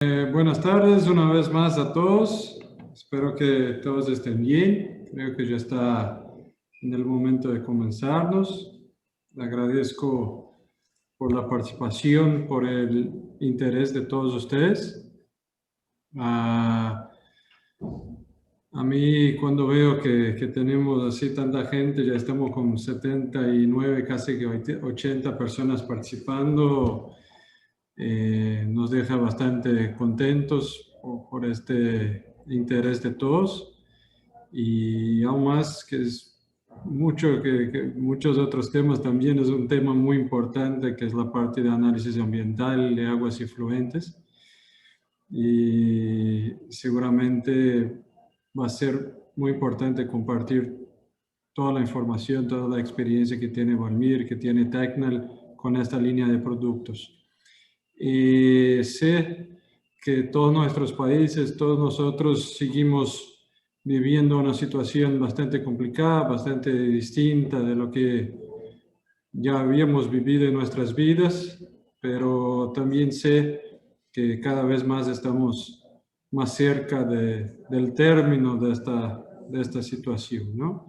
Buenas tardes una vez más a todos. Espero que todos estén bien. Creo que ya está en el momento de comenzarnos. Le agradezco por la participación, por el interés de todos ustedes. A mí cuando veo que tenemos así tanta gente, ya estamos con 79, casi que 80 personas participando, nos deja bastante contentos por este interés de todos y aún más que es mucho que muchos otros temas también es un tema muy importante que es la parte de análisis ambiental de aguas y fluentes y seguramente va a ser muy importante compartir toda la información, toda la experiencia que tiene Valmir, que tiene Tecnal con esta línea de productos. Y sé que todos nuestros países, todos nosotros seguimos viviendo una situación bastante complicada, bastante distinta de lo que ya habíamos vivido en nuestras vidas, pero también sé que cada vez más estamos más cerca del término de esta situación, ¿no?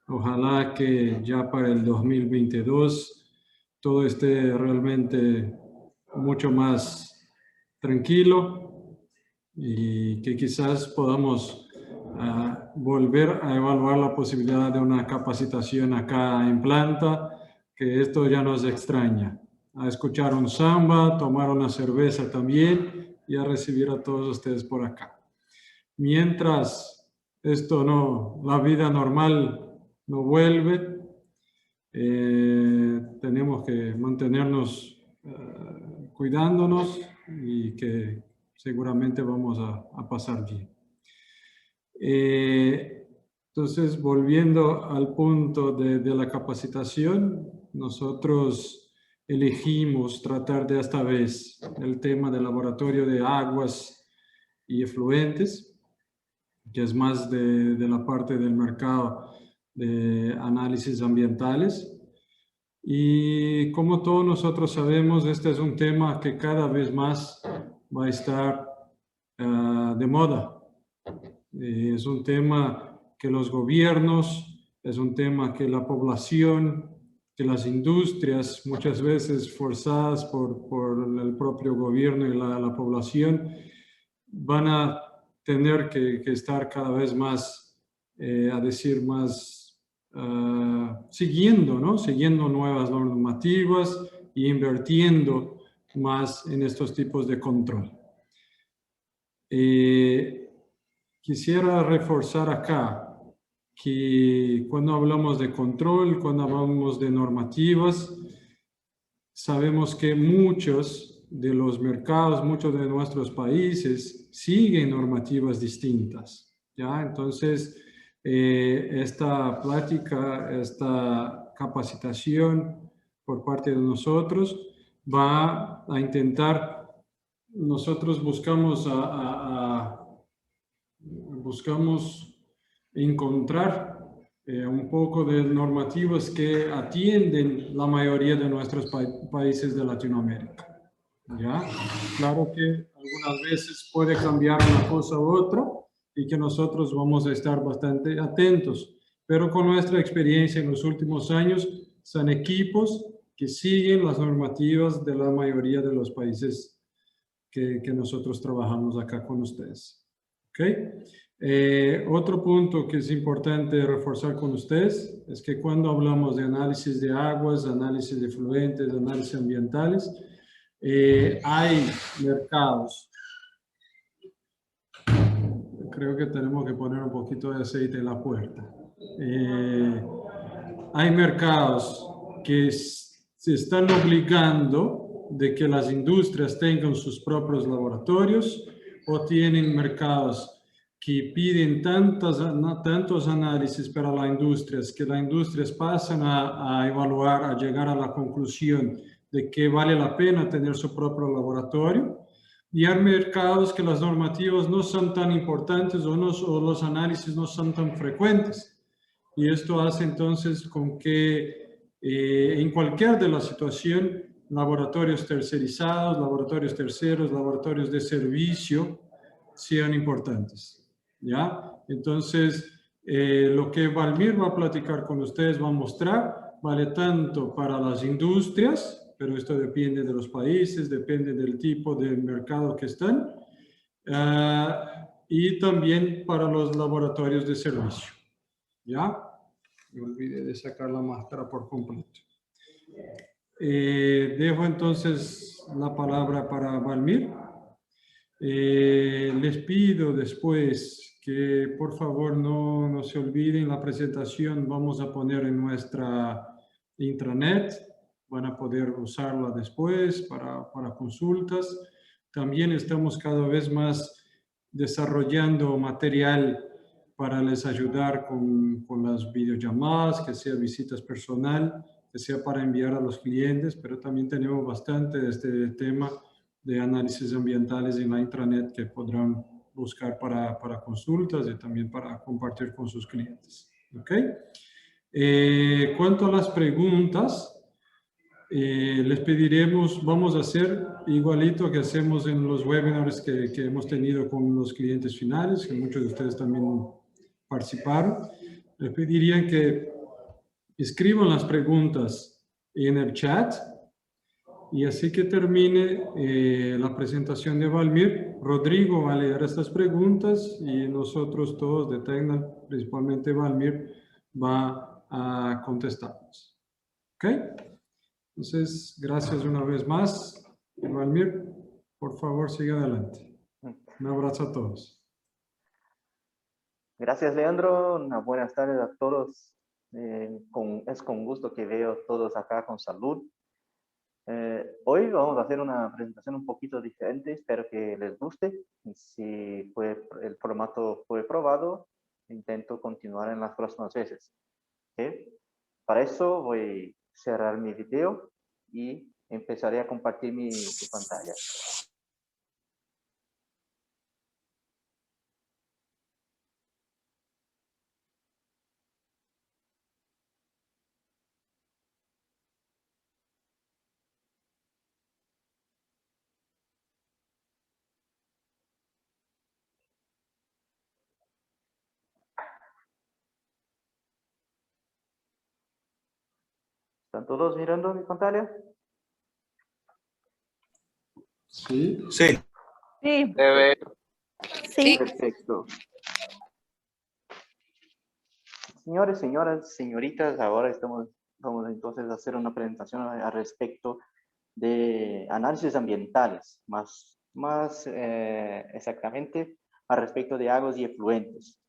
Ojalá que ya para el 2022 todo esté realmente mucho más tranquilo y que quizás podamos volver a evaluar la posibilidad de una capacitación acá en planta, que esto ya nos extraña, a escuchar un samba, tomar una cerveza también y a recibir a todos ustedes por acá. Mientras esto no, la vida normal no vuelve, tenemos que mantenernos cuidándonos y que seguramente vamos a pasar bien. Entonces, volviendo al punto de la capacitación, nosotros elegimos tratar de esta vez el tema del laboratorio de aguas y efluentes, que es más de la parte del mercado de análisis ambientales. Y como todos nosotros sabemos, este es un tema que cada vez más va a estar de moda. Es un tema que los gobiernos, es un tema que la población, que las industrias, muchas veces forzadas por el propio gobierno y la población, van a tener que estar cada vez más, a decir más, siguiendo, ¿no? Siguiendo nuevas normativas e invirtiendo más en estos tipos de control. Quisiera reforzar acá que cuando hablamos de control, cuando hablamos de normativas, sabemos que muchos de los mercados, muchos de nuestros países siguen normativas distintas, ¿ya? Entonces, esta plática, esta capacitación por parte de nosotros va a intentar, nosotros buscamos buscamos encontrar un poco de normativas que atienden la mayoría de nuestros países de Latinoamérica. ¿Ya? Claro que algunas veces puede cambiar una cosa u otra y que nosotros vamos a estar bastante atentos, pero con nuestra experiencia en los últimos años son equipos que siguen las normativas de la mayoría de los países que nosotros trabajamos acá con ustedes. ¿Ok? Otro punto que es importante reforzar con ustedes es que cuando hablamos de análisis de aguas, análisis de efluentes, análisis ambientales, hay mercados. Creo que tenemos que poner un poquito de aceite en la puerta. Hay mercados que se están obligando de que las industrias tengan sus propios laboratorios o tienen mercados que piden tantos análisis para las industrias que las industrias pasan a evaluar, a llegar a la conclusión de que vale la pena tener su propio laboratorio. Y hay mercados que las normativas no son tan importantes o los análisis no son tan frecuentes. Y esto hace entonces con que en cualquier de la situación laboratorios tercerizados, laboratorios terceros, laboratorios de servicio sean importantes, ¿ya? Entonces, lo que Valmir va a platicar con ustedes, va a mostrar, vale tanto para las industrias, pero esto depende de los países, depende del tipo de mercado que están, y también para los laboratorios de servicio, ¿ya? Me olvidé de sacar la máscara por completo. Dejo entonces la palabra para Valmir. Les pido después que por favor no se olviden la presentación, vamos a poner en nuestra intranet, van a poder usarla después para consultas. También estamos cada vez más desarrollando material para les ayudar con las videollamadas, que sea visitas personal, que sea para enviar a los clientes, pero también tenemos bastante de este tema de análisis ambientales en la intranet que podrán buscar para consultas y también para compartir con sus clientes. ¿Ok? Cuanto a las preguntas, les pediremos, vamos a hacer igualito que hacemos en los webinars que hemos tenido con los clientes finales, que muchos de ustedes también participaron. Les pedirían que escriban las preguntas en el chat y así que termine la presentación de Valmir, Rodrigo va a leer estas preguntas y nosotros todos de Tecnal, principalmente Valmir, va a contestarlas. ¿Ok? Entonces, gracias una vez más. Valmir, por favor, siga adelante. Un abrazo a todos. Gracias, Leandro. Una buenas tardes a todos. Es con gusto que veo a todos acá con salud. Hoy vamos a hacer una presentación un poquito diferente. Espero que les guste. Si el formato fue probado, intento continuar en las próximas veces. ¿Okay? Para eso voy a cerrar mi video y empezaré a compartir mi pantalla. ¿Están todos mirando mi pantalla? Sí. Sí. Sí. Sí. Perfecto. Señores, señoras, señoritas, ahora vamos entonces a hacer una presentación al respecto de análisis ambientales, más exactamente al respecto de aguas y efluentes.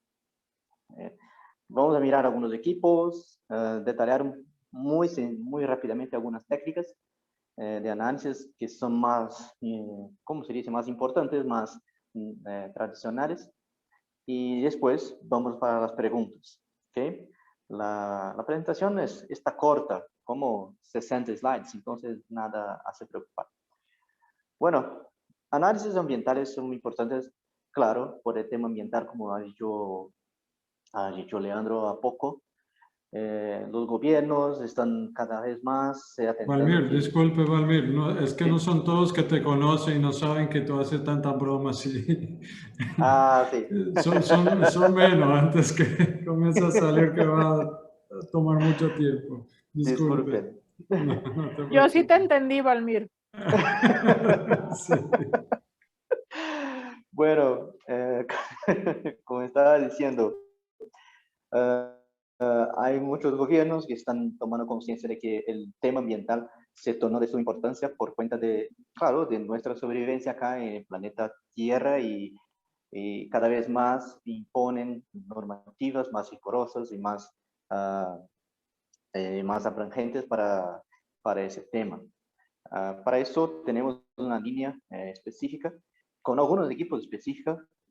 Vamos a mirar algunos equipos, detallar muy rápidamente algunas técnicas de análisis que son más, ¿cómo se dice?, más importantes, más tradicionales. Y después vamos para las preguntas. ¿Okay? La presentación está corta, como 60 slides, entonces nada hace preocupar. Bueno, análisis ambientales son muy importantes, claro, por el tema ambiental, como ha dicho Leandro a poco. Los gobiernos están cada vez más atendiendo. Valmir, disculpe Valmir, no, es que no son todos que te conocen y no saben que tú haces tantas bromas. Y Ah, sí. son menos antes que comience a salir que va a tomar mucho tiempo. Disculpe. Disculpen. No Yo sí te entendí, Valmir. Sí. Bueno, como estaba diciendo, hay muchos gobiernos que están tomando conciencia de que el tema ambiental se tornó de su importancia por cuenta de, claro, de nuestra sobrevivencia acá en el planeta Tierra y cada vez más imponen normativas más rigurosas y más abrangentes para ese tema. Para eso tenemos una línea específica con algunos equipos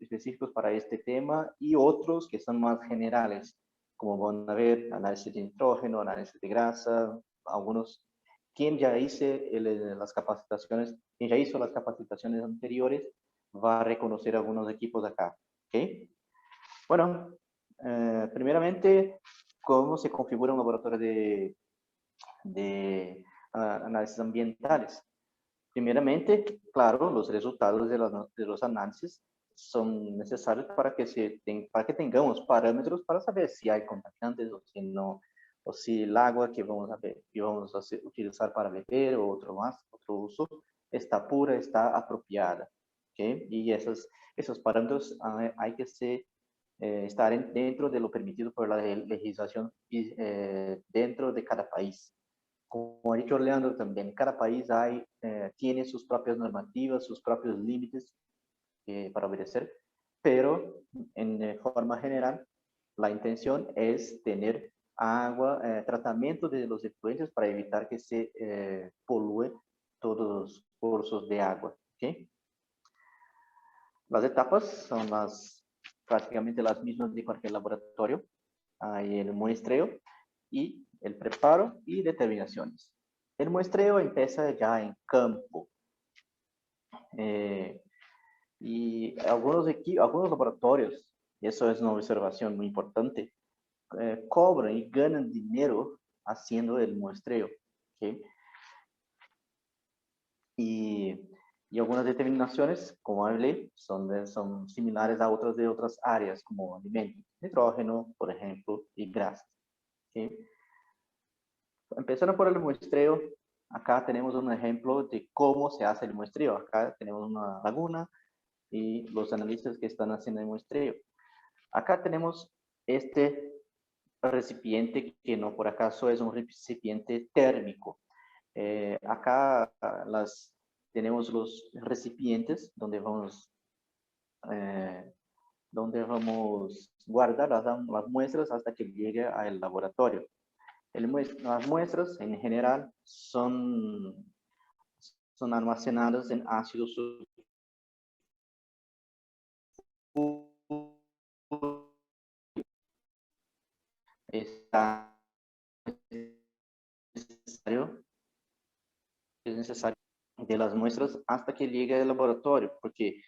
específicos para este tema y otros que son más generales, como van a ver análisis de nitrógeno, análisis de grasa, algunos. Quien ya hizo las capacitaciones anteriores va a reconocer algunos equipos acá. ¿Okay? Bueno, primeramente, ¿cómo se configura un laboratorio de análisis ambientales. Primeramente, claro, los resultados de los análisis son necesarios para que tengamos parámetros para saber si hay contaminantes o si no, o si el agua que vamos a utilizar para beber o otro uso está pura, está apropiada. ¿Okay? Y esos parámetros hay que estar dentro de lo permitido por la legislación dentro de cada país. Como ha dicho Leandro también, cada país tiene sus propias normativas, sus propios límites para obedecer, pero en forma general, la intención es tener agua, tratamiento de los efluentes para evitar que se polúe todos los cursos de agua. ¿Okay? Las etapas son prácticamente las mismas de cualquier laboratorio. Hay el muestreo y el preparo y determinaciones. El muestreo empieza ya en campo. Y algunos laboratorios, y eso es una observación muy importante, cobran y ganan dinero haciendo el muestreo. ¿Okay? Y algunas determinaciones, como hablé, son similares a otras de otras áreas, como alimentos, nitrógeno, por ejemplo, y grasas. ¿Okay? Empezando por el muestreo, acá tenemos un ejemplo de cómo se hace el muestreo. Acá tenemos una laguna y los analistas que están haciendo el muestreo. Acá tenemos este recipiente que no por acaso es un recipiente térmico. Acá tenemos los recipientes donde vamos guardar las muestras hasta que llegue al laboratorio. Las muestras en general son almacenadas en ácido sulfúrico. Es necesario de las muestras hasta que llegue al laboratorio, porque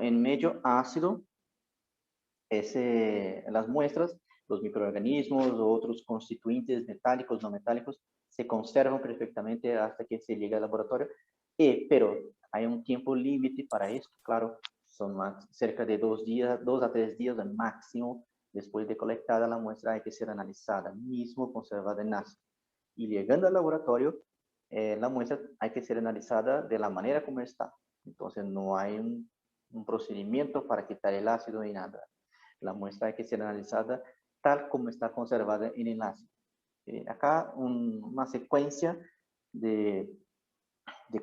en medio ácido, las muestras, los microorganismos o otros constituyentes metálicos, no metálicos, se conservan perfectamente hasta que se llegue al laboratorio. Pero hay un tiempo límite para esto, claro, son cerca de 2 a 3 días al máximo. Después de colectada la muestra hay que ser analizada, mismo conservada en ácido. Y llegando al laboratorio, la muestra hay que ser analizada de la manera como está. Entonces no hay un procedimiento para quitar el ácido ni nada. La muestra hay que ser analizada tal como está conservada en el ácido. Acá una secuencia de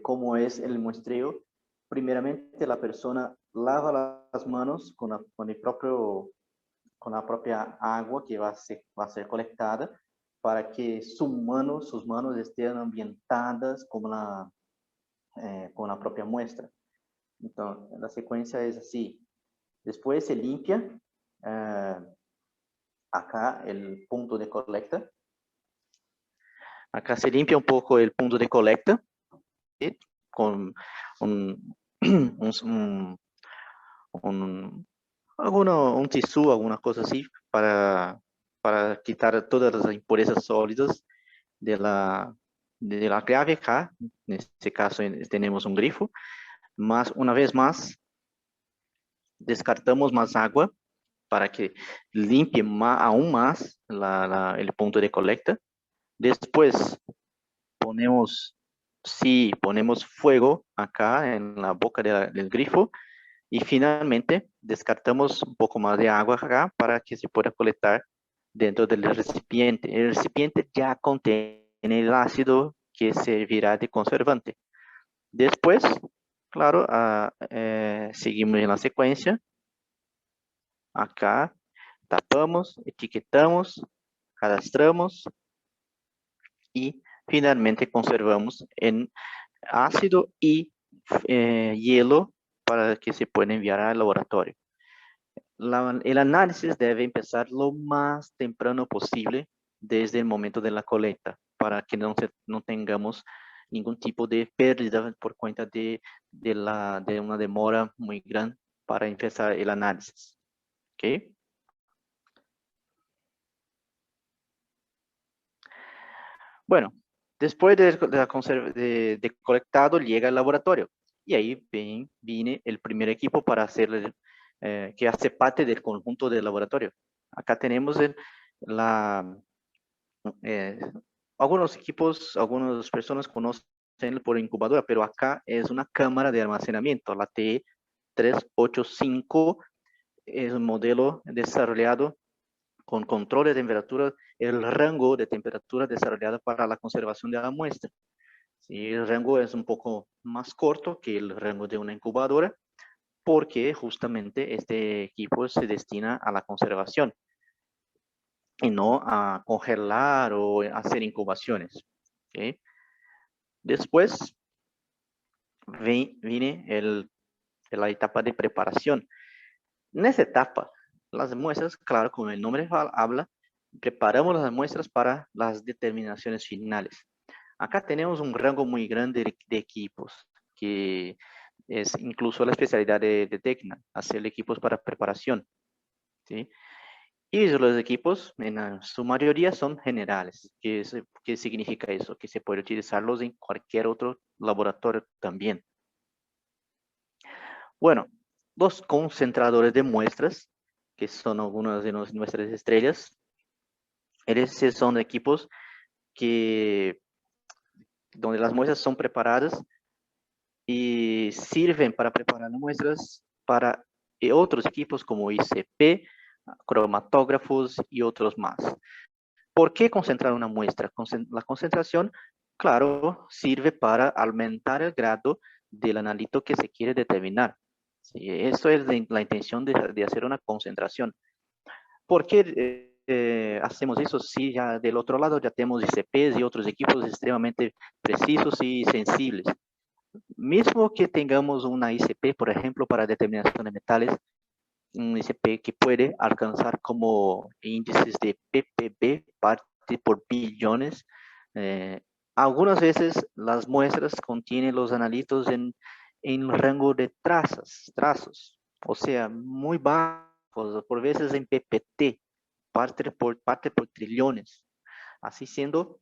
cómo es el muestreo. Primeramente la persona lava las manos con la propia agua que va a ser colectada para que sus manos estén ambientadas con la propia muestra. Entonces, la secuencia es así. Después se limpia acá el punto de colecta. Acá se limpia un poco el punto de colecta, ¿sí? Con un tisú, alguna cosa así, para quitar todas las impurezas sólidas de la clave acá. En este caso tenemos un grifo. Una vez más, descartamos más agua para que limpie aún más el punto de colecta. Después ponemos fuego acá en la boca del grifo y finalmente descartamos un poco más de agua acá para que se pueda colectar dentro del recipiente. El recipiente ya contiene el ácido que servirá de conservante. Después, claro, seguimos en la secuencia. Acá tapamos, etiquetamos, cadastramos y finalmente conservamos en ácido y hielo para que se pueda enviar al laboratorio. El análisis debe empezar lo más temprano posible desde el momento de la colecta para que no tengamos ningún tipo de pérdida por cuenta de una demora muy grande para empezar el análisis. ¿Ok? Bueno, Después de colectado, llega al laboratorio. Y ahí viene el primer equipo para hacer, que hace parte del conjunto del laboratorio. Acá tenemos eh, algunos equipos, algunas personas conocen por incubadora, pero acá es una cámara de almacenamiento, la T385, es un modelo desarrollado con control de temperatura, el rango de temperatura desarrollado para la conservación de la muestra. Sí, el rango es un poco más corto que el rango de una incubadora, porque justamente este equipo se destina a la conservación y no a congelar o hacer incubaciones. ¿Okay? Después viene la etapa de preparación. En esa etapa, las muestras, claro, como el nombre habla, preparamos las muestras para las determinaciones finales. Acá tenemos un rango muy grande de equipos, que es incluso la especialidad de Tecna, hacer equipos para preparación. ¿Sí? Y los equipos, en su mayoría, son generales. ¿Qué significa eso? Que se puede utilizarlos en cualquier otro laboratorio también. Bueno, los concentradores de muestras, que son algunas de nuestras estrellas, esos son equipos donde las muestras son preparadas y sirven para preparar las muestras para otros equipos como ICP, cromatógrafos y otros más. ¿Por qué concentrar una muestra? La concentración, claro, sirve para aumentar el grado del analito que se quiere determinar. Sí, eso es la intención de hacer una concentración. ¿Por qué hacemos eso? Si ya del otro lado ya tenemos ICPs y otros equipos extremadamente precisos y sensibles. Mismo que tengamos una ICP, por ejemplo, para determinación de metales, un ICP que puede alcanzar como índices de ppb, parte por billones. Algunas veces las muestras contienen los analitos en rango de trazos, o sea, muy bajos, por veces en ppt, parte por trillones, así siendo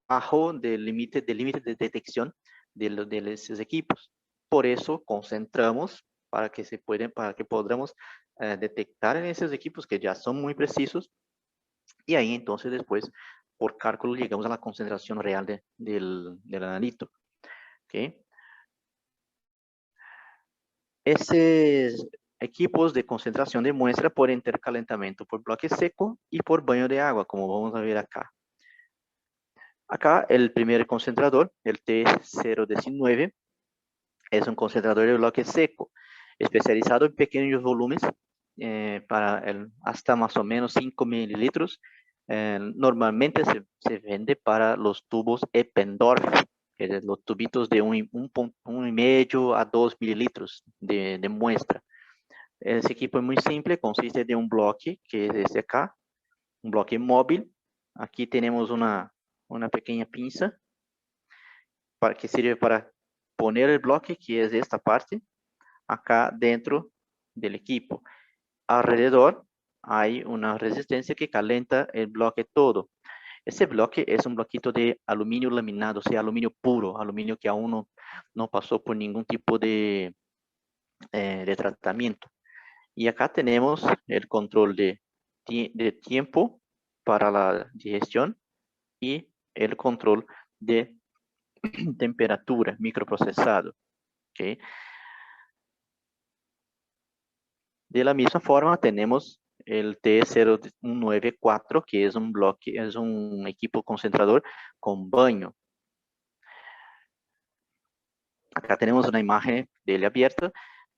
abajo del límite de detección de esos equipos. Por eso concentramos para que podamos detectar en esos equipos que ya son muy precisos, y ahí entonces después por cálculo llegamos a la concentración real del analito. ¿Okay? Esos equipos de concentración de muestra por intercalentamiento por bloque seco y por baño de agua, como vamos a ver acá. Acá el primer concentrador, el T019, es un concentrador de bloque seco, especializado en pequeños volúmenes para hasta más o menos 5 mililitros. Normalmente se vende para los tubos Eppendorf, los tubitos de 1,5 a 2 mililitros de muestra. Ese equipo es muy simple, consiste de un bloque, que es este acá, un bloque móvil. Aquí tenemos una pequeña pinza que sirve para poner el bloque, que es esta parte, acá dentro del equipo. Alrededor hay una resistencia que calienta el bloque todo. Ese bloque es un bloquito de aluminio laminado, o sea, aluminio puro, aluminio que aún no pasó por ningún tipo de tratamiento. Y acá tenemos el control de tiempo para la digestión y el control de temperatura microprocesado. ¿Okay? De la misma forma tenemos el T094, que es un bloque, es un equipo concentrador con baño. Acá tenemos una imagen de él abierta.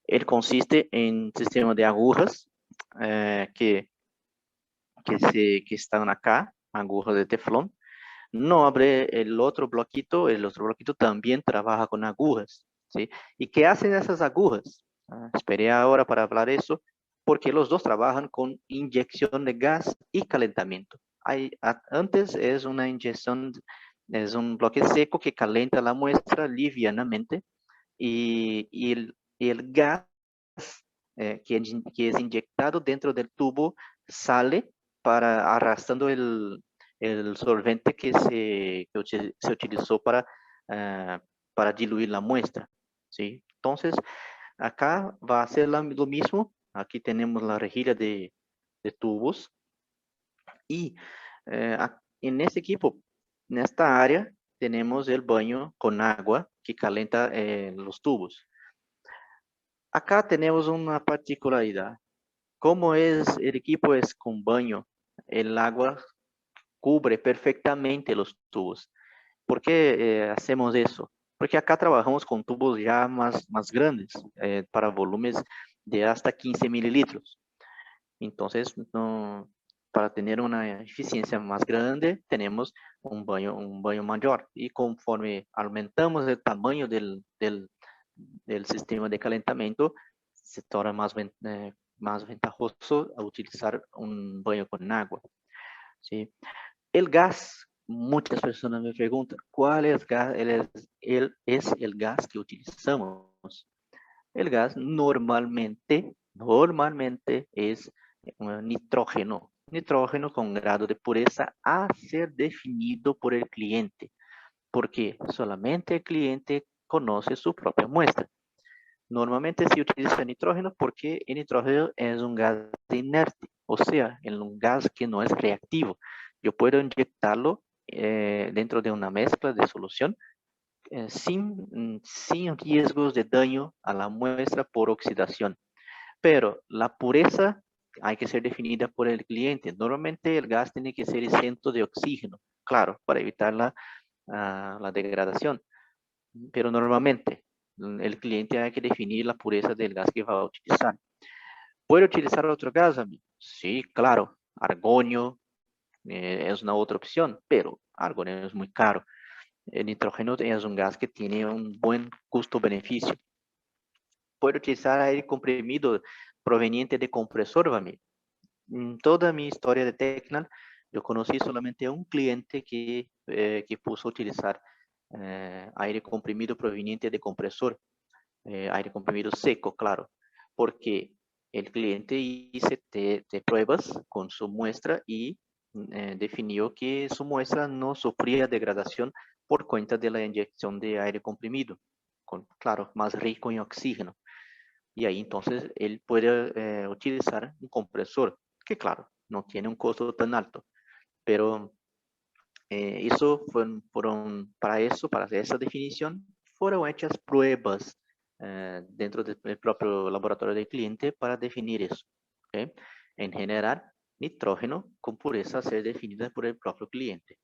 Él consiste en un sistema de agujas que están acá, agujas de teflón. No abre el otro bloquito también trabaja con agujas, ¿sí? ¿Y qué hacen esas agujas? Esperé ahora para hablar eso, porque los dos trabajan con inyección de gas y calentamiento. Antes es una inyección, es un bloque seco que calienta la muestra livianamente, y el gas que es inyectado dentro del tubo sale arrastrando el solvente que se utilizó para diluir la muestra, ¿sí? Entonces, acá va a ser lo mismo. Aquí tenemos la rejilla de tubos y en este equipo, en esta área, tenemos el baño con agua que calienta los tubos. Acá tenemos una particularidad. Como el equipo es con baño, el agua cubre perfectamente los tubos. ¿Por qué hacemos eso? Porque acá trabajamos con tubos ya más grandes, para volúmenes de hasta 15 mililitros. Entonces, para tener una eficiencia más grande, tenemos un baño mayor. Y conforme aumentamos el tamaño del sistema de calentamiento, se torna más ventajoso a utilizar un baño con agua, ¿sí? El gas, muchas personas me preguntan, ¿cuál es el gas que utilizamos? El gas normalmente es nitrógeno. Nitrógeno con grado de pureza a ser definido por el cliente, porque solamente el cliente conoce su propia muestra. Normalmente se utiliza nitrógeno porque el nitrógeno es un gas inerte, o sea, es un gas que no es reactivo. Yo puedo inyectarlo dentro de una mezcla de solución sin riesgos de daño a la muestra por oxidación. Pero la pureza hay que ser definida por el cliente. Normalmente el gas tiene que ser exento de oxígeno, claro, para evitar la degradación. Pero normalmente el cliente hay que definir la pureza del gas que va a utilizar. ¿Puede utilizar otro gas, amigo? Sí, claro. Argonio es una otra opción, pero argonio es muy caro. El nitrógeno es un gas que tiene un buen costo-beneficio. ¿Puede utilizar aire comprimido proveniente de compresor, amigo? En toda mi historia de Tecnal, yo conocí solamente a un cliente que puso a utilizar aire comprimido proveniente de compresor, aire comprimido seco, claro, porque el cliente hizo de pruebas con su muestra y definió que su muestra no sufría degradación por cuenta de la inyección de aire comprimido, claro, más rico en oxígeno. Y ahí entonces él puede utilizar un compresor, que claro, no tiene un costo tan alto, pero para esa definición, fueron hechas pruebas dentro del propio laboratorio del cliente para definir eso. ¿Okay? En general, nitrógeno con pureza a ser definida por el propio cliente.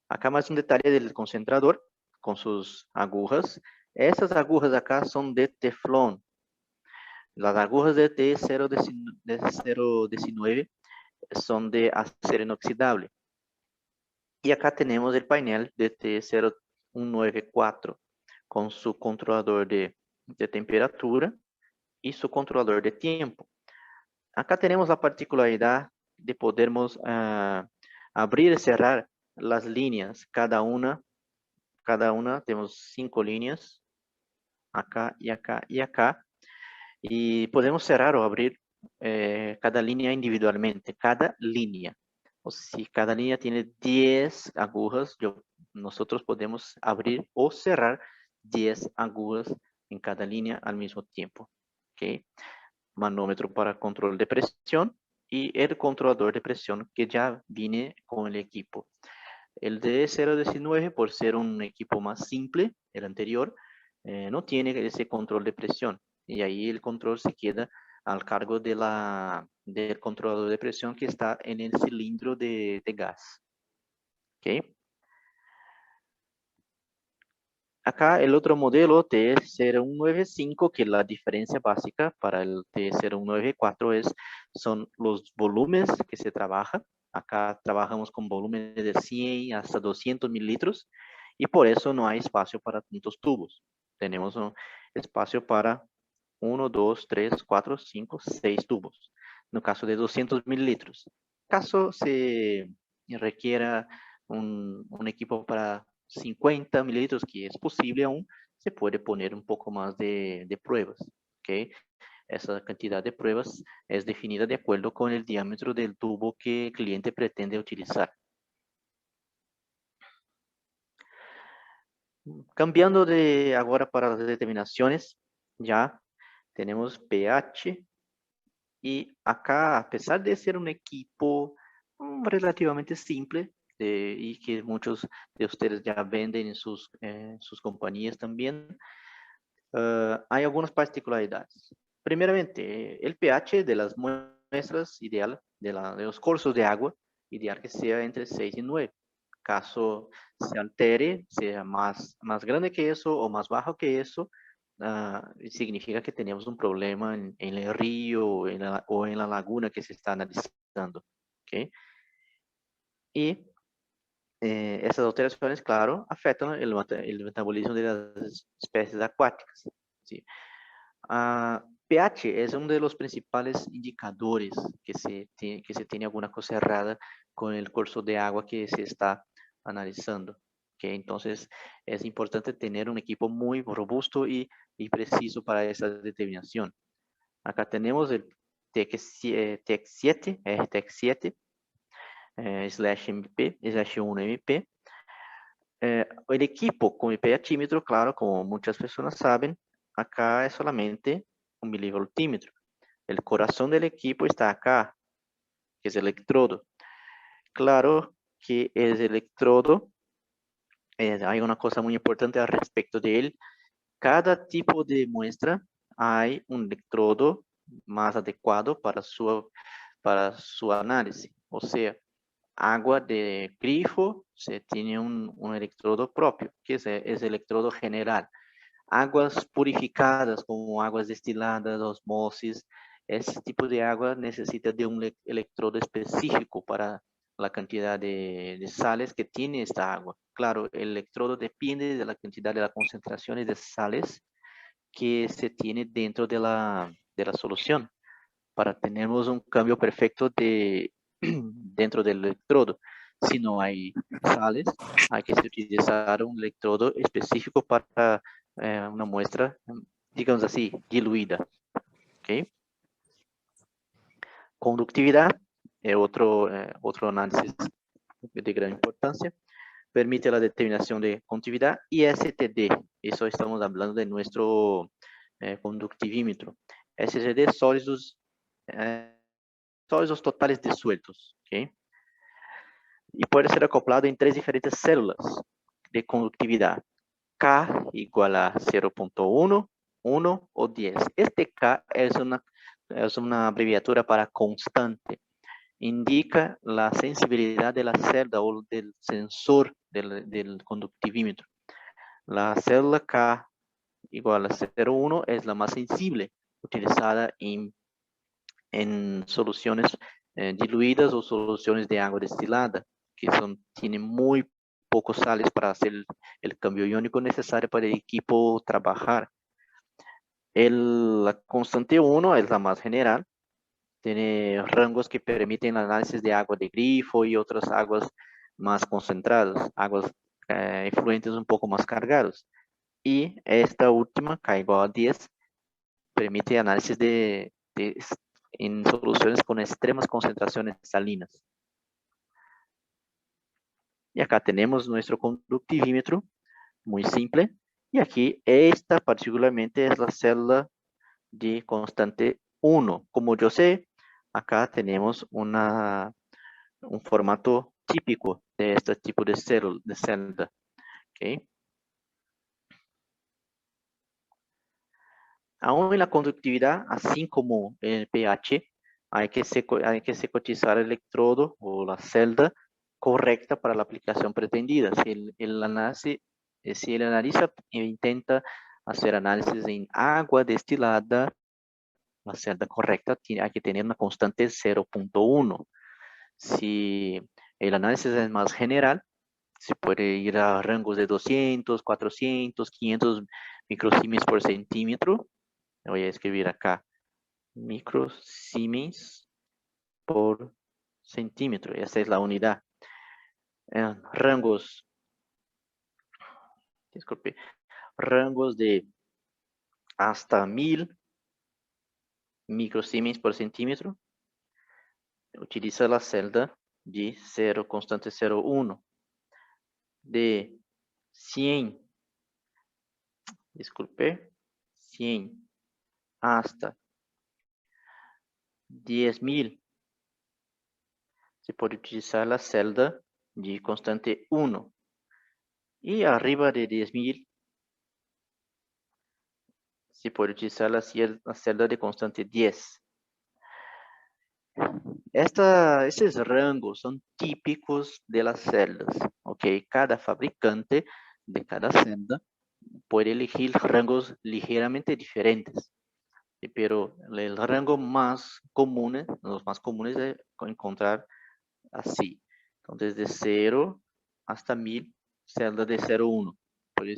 Acá más un detalle del concentrador con sus agujas. Estas agujas acá son de teflón. Las agujas de T019 son de acero inoxidable. Y acá tenemos el panel de T0194 con su controlador de temperatura y su controlador de tiempo. Acá tenemos la particularidad de podermos abrir y cerrar las líneas. Cada una tenemos 5 líneas, acá y acá y acá. Y podemos cerrar o abrir cada línea individualmente, cada línea. O si cada línea tiene 10 agujas, nosotros podemos abrir o cerrar 10 agujas en cada línea al mismo tiempo. ¿Okay? Manómetro para control de presión y el controlador de presión que ya viene con el equipo. El de 019, por ser un equipo más simple, el anterior, no tiene ese control de presión. Y ahí el control se queda al cargo del controlador de presión que está en el cilindro de gas. ¿Okay? Acá el otro modelo T0195, que la diferencia básica para el T0194 son los volúmenes que se trabaja. Acá trabajamos con volúmenes de 100 hasta 200 mililitros y por eso no hay espacio para tantos tubos. Tenemos un espacio para 1, 2, 3, 4, 5, 6 tubos. En el caso de 200 mililitros. Caso se requiera un equipo para 50 mililitros, que es posible aún, se puede poner un poco más de pruebas. ¿Okay? Esa cantidad de pruebas es definida de acuerdo con el diámetro del tubo que el cliente pretende utilizar. Cambiando de ahora para las determinaciones, ya tenemos pH. Y acá, a pesar de ser un equipo relativamente simple y que muchos de ustedes ya venden en sus compañías también, hay algunas particularidades. Primeramente, el pH de las muestras ideal de los cursos de agua, ideal que sea entre 6 y 9. Caso se altere, sea más grande que eso o más bajo que eso, significa que tenemos un problema en el río o en la laguna que se está analizando. ¿Okay? Y esas alteraciones, claro, afectan el metabolismo de las especies acuáticas. ¿Sí? pH es uno de los principales indicadores que se tiene alguna cosa errada con el curso de agua que se está analizando. ¿Okay? Entonces, es importante tener un equipo muy robusto y preciso para esa determinación. Acá tenemos el TEC7, RTEC7, /MP, /1MP. El equipo con el pHímetro, claro, como muchas personas saben, acá es solamente un milivoltímetro. El corazón del equipo está acá, que es el electrodo. Claro que el electrodo, hay una cosa muy importante al respecto de él. Cada tipo de muestra hay un electrodo más adecuado para su análisis. O sea, agua de grifo se tiene un electrodo propio, que es el electrodo general. Aguas purificadas como aguas destiladas, osmosis, ese tipo de agua necesita de un electrodo específico para la cantidad de sales que tiene esta agua. Claro, el electrodo depende de la cantidad de las concentraciones de sales que se tiene dentro de la solución para tener un cambio perfecto dentro del electrodo. Si no hay sales, hay que utilizar un electrodo específico para una muestra, digamos así, diluida. ¿Okay? Conductividad, otro análisis de gran importancia, permite la determinación de conductividad y STD. Eso estamos hablando de nuestro conductivímetro. STD, sólidos totales disueltos. ¿Okay? Y puede ser acoplado en 3 diferentes células de conductividad. K igual a 0.1, 1 o 10. Este K es una abreviatura para constante. Indica la sensibilidad de la celda o del sensor del conductivímetro. La célula K igual a 0.1 es la más sensible, utilizada en soluciones diluidas o soluciones de agua destilada, que tienen muy pocos sales para hacer el cambio iónico necesario para el equipo trabajar. La constante 1 es la más general, tiene rangos que permiten el análisis de agua de grifo y otras aguas más concentradas, aguas efluentes un poco más cargados. Y esta última, K igual a 10, permite análisis en soluciones con extremas concentraciones salinas. Y acá tenemos nuestro conductivímetro, muy simple. Y aquí esta particularmente es la célula de constante 1. Como yo sé, acá tenemos un formato típico de este tipo de celda. ¿Okay? Aún en la conductividad, así como en el pH, hay que secotizar el electrodo o la celda correcta para la aplicación pretendida. Si el analista intenta hacer análisis en agua destilada, la celda correcta hay que tener una constante 0.1. Si el análisis es más general, se puede ir a rangos de 200, 400, 500 microsiemens por centímetro. Voy a escribir acá, microsiemens por centímetro. Esa es la unidad. Rangos de hasta 1000 microsiemens por centímetro, utiliza la celda de 0, constante 0,1. De 100, disculpe, 100 hasta 10.000, se puede utilizar la celda de constante 1. Y arriba de 10.000, se puede utilizar la celda de constante 10. Esses rangos son típicos de las celdas, ¿ok? Cada fabricante de cada celda puede elegir rangos ligeramente diferentes, pero el rango más común, los más comunes es encontrar así. Entonces, de 0 hasta 1000, celda de 0,1.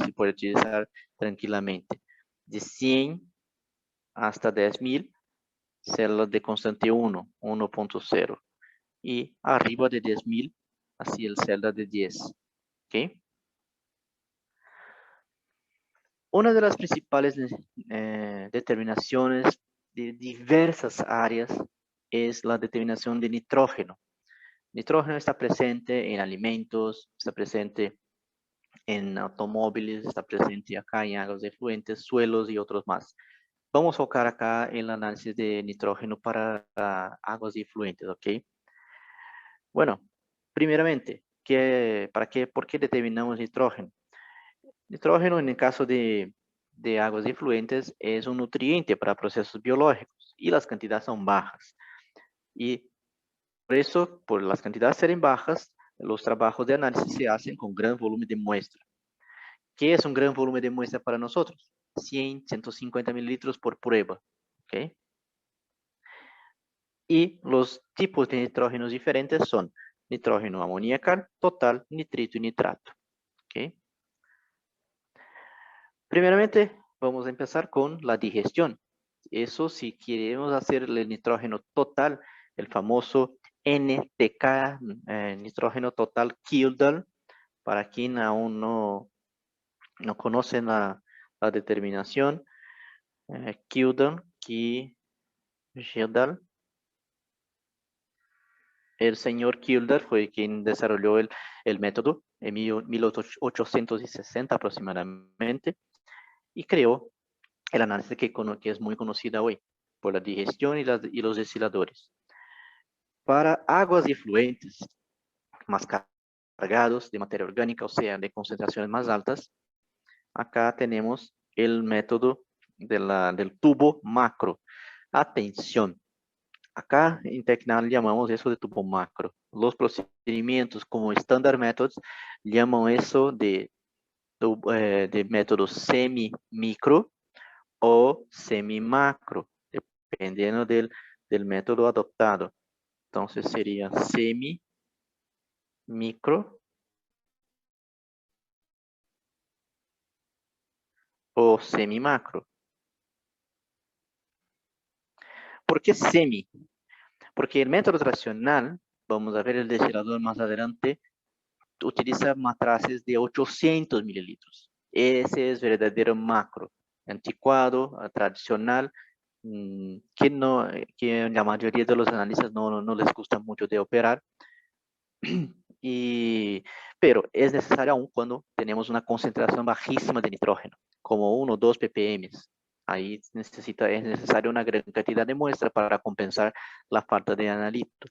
Se puede utilizar tranquilamente. De 100 hasta 10.000, celda de constante 1, 1.0. Y arriba de 10.000, así el celda de 10. ¿Ok? Una de las principales determinaciones de diversas áreas es la determinación de nitrógeno. Nitrógeno está presente en alimentos, está presente en automóviles, está presente acá en aguas efluentes, suelos y otros más. Vamos a focar acá en el análisis de nitrógeno para aguas efluentes, ¿ok? Bueno, primeramente, ¿por qué determinamos nitrógeno? Nitrógeno, en el caso de aguas efluentes, es un nutriente para procesos biológicos y las cantidades son bajas. Y por eso, por las cantidades serem bajas, los trabajos de análisis se hacen con gran volumen de muestra. ¿Qué es un gran volumen de muestra para nosotros? 100, 150 mililitros por prueba. ¿Okay? Y los tipos de nitrógenos diferentes son nitrógeno amoníaco, total, nitrito y nitrato. ¿Okay? Primeramente, vamos a empezar con la digestión. Eso, si queremos hacer el nitrógeno total, el famoso NTK, nitrógeno total Kildan, para quien aún no conocen la determinación, Kildan, el señor Kildan fue quien desarrolló el método en 1860 aproximadamente y creó el análisis que es muy conocida hoy por la digestión y los destiladores. Para aguas efluentes más cargados de materia orgánica, o sea, de concentraciones más altas, acá tenemos el método del tubo macro. Atención, acá en Tecnal llamamos eso de tubo macro. Los procedimientos como Standard Methods llaman eso de método semi-micro o semi-macro, dependiendo del método adoptado. Entonces sería semi-micro o semi-macro. ¿Por qué semi? Porque el método tradicional, vamos a ver el destilador más adelante, utiliza matraces de 800 mililitros. Ese es verdadero macro, anticuado, tradicional, que la mayoría de los analistas no les gusta mucho de operar. Pero es necesario aún cuando tenemos una concentración bajísima de nitrógeno, como 1 o 2 ppm. Ahí es necesaria una gran cantidad de muestra para compensar la falta de analito.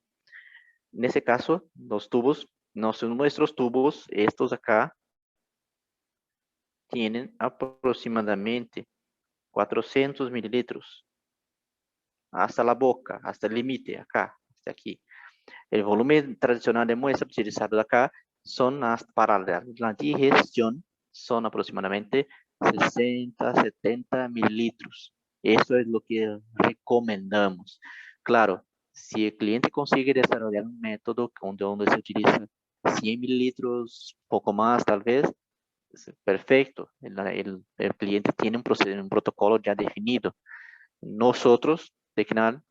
En ese caso, los tubos no son nuestros tubos, estos acá tienen aproximadamente 400 mililitros hasta la boca, hasta el límite acá, hasta aquí. El volumen tradicional de muestra utilizado acá son para la digestión, son aproximadamente 60, 70 mililitros. Eso es lo que recomendamos. Claro, si el cliente consigue desarrollar un método donde se utiliza 100 mililitros, poco más tal vez, perfecto. El cliente tiene un protocolo ya definido. Nosotros, Tecnal,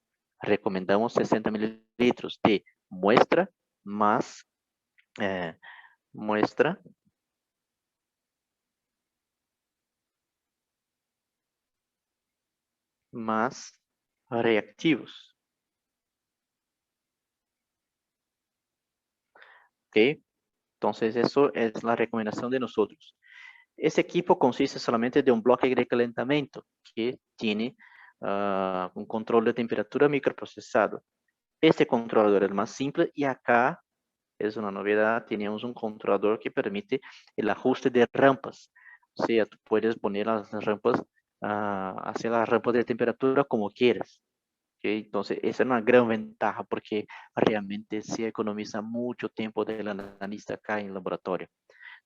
recomendamos 60 mililitros de muestra más muestra más reactivos. ¿Ok? Entonces, eso es la recomendación de nosotros. Ese equipo consiste solamente de un bloque de calentamiento que tiene un control de temperatura microprocesado. Este controlador es más simple y acá es una novedad. Tenemos un controlador que permite el ajuste de rampas. O sea, tú puedes poner las rampas, hacer las rampas de temperatura como quieras. ¿Okay? Entonces, esa es una gran ventaja porque realmente se economiza mucho tiempo del analista acá en el laboratorio.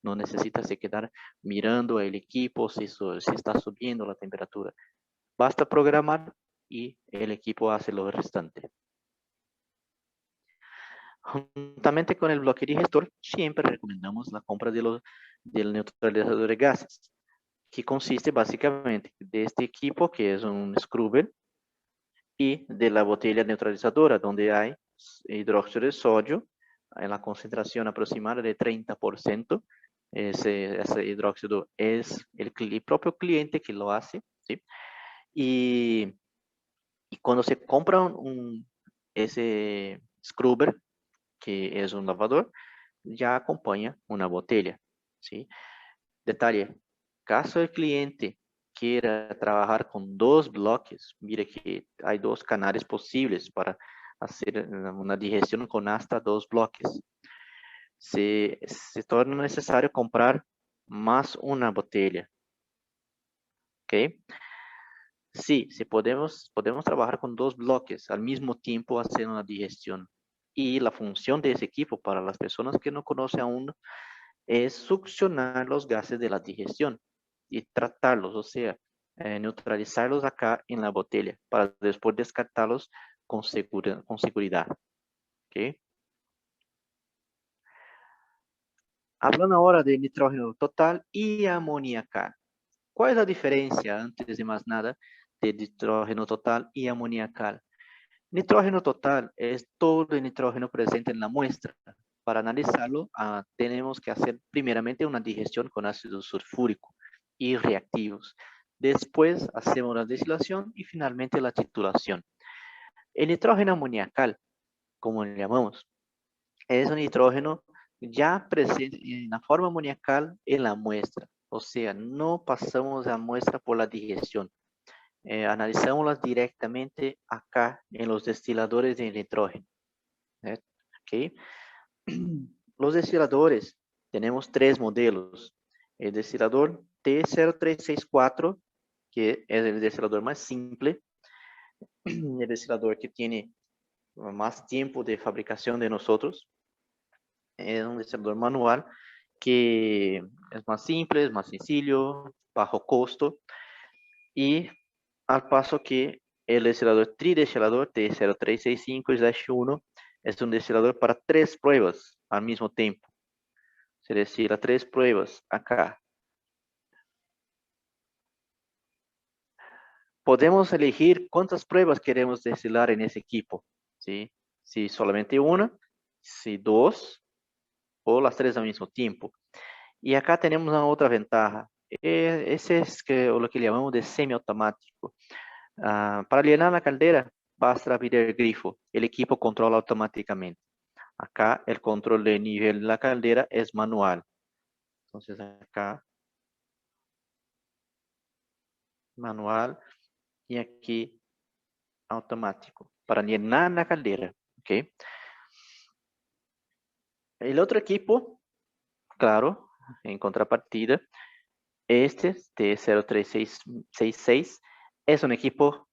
No necesita se quedar mirando el equipo si está subiendo la temperatura. Basta programar y el equipo hace lo restante. Juntamente con el bloque digestor, siempre recomendamos la compra del neutralizador de gases, que consiste básicamente de este equipo, que es un scrubber, y de la botella neutralizadora, donde hay hidróxido de sodio en la concentración aproximada de 30%. Ese hidróxido es el propio cliente que lo hace, ¿sí? Y cuando se compra ese scrubber, que es un lavador, ya acompaña una botella, ¿sí? Detalle, caso el cliente quiera trabajar con dos bloques, mire que hay dos canales posibles para hacer una digestión con hasta dos bloques. Se torna necesario comprar más una botella. ¿Ok? Sí, podemos trabajar con dos bloques al mismo tiempo haciendo una digestión. Y la función de ese equipo, para las personas que no conocen aún, es succionar los gases de la digestión y tratarlos, o sea, neutralizarlos acá en la botella para después descartarlos con seguridad. ¿Okay? Hablando ahora de nitrógeno total y amoníacal. ¿Cuál es la diferencia, antes de más nada, de nitrógeno total y amoníacal? Nitrógeno total es todo el nitrógeno presente en la muestra. Para analizarlo, tenemos que hacer primeramente una digestión con ácido sulfúrico y reactivos. Después hacemos la destilación y finalmente la trituración. El nitrógeno amoníacal, como le llamamos, es un nitrógeno ya presente en la forma amoníacal en la muestra. O sea, no pasamos la muestra por la digestión. Analizamos directamente acá en los destiladores de nitrógeno. ¿Okay? Los destiladores, tenemos tres modelos. El destilador T0364, que es el destilador más simple, el destilador que tiene más tiempo de fabricación de nosotros. Es un destilador manual que es más simple, es más sencillo, bajo costo, y al paso que el destilador tridestilador T0365-1 es un destilador para tres pruebas al mismo tiempo. Es decir, a tres pruebas acá. Podemos elegir cuántas pruebas queremos destilar en ese equipo, ¿sí? Si solamente una, si dos o las tres al mismo tiempo. Y acá tenemos una otra ventaja. Ese es lo que llamamos de semiautomático. Para llenar la caldera, basta abrir el grifo. El equipo controla automáticamente. Acá el control de nivel de la caldera es manual. Entonces acá, manual, y aquí automático para llenar la caldera. ¿Okay? El otro equipo, claro, en contrapartida, este T0366 es un equipo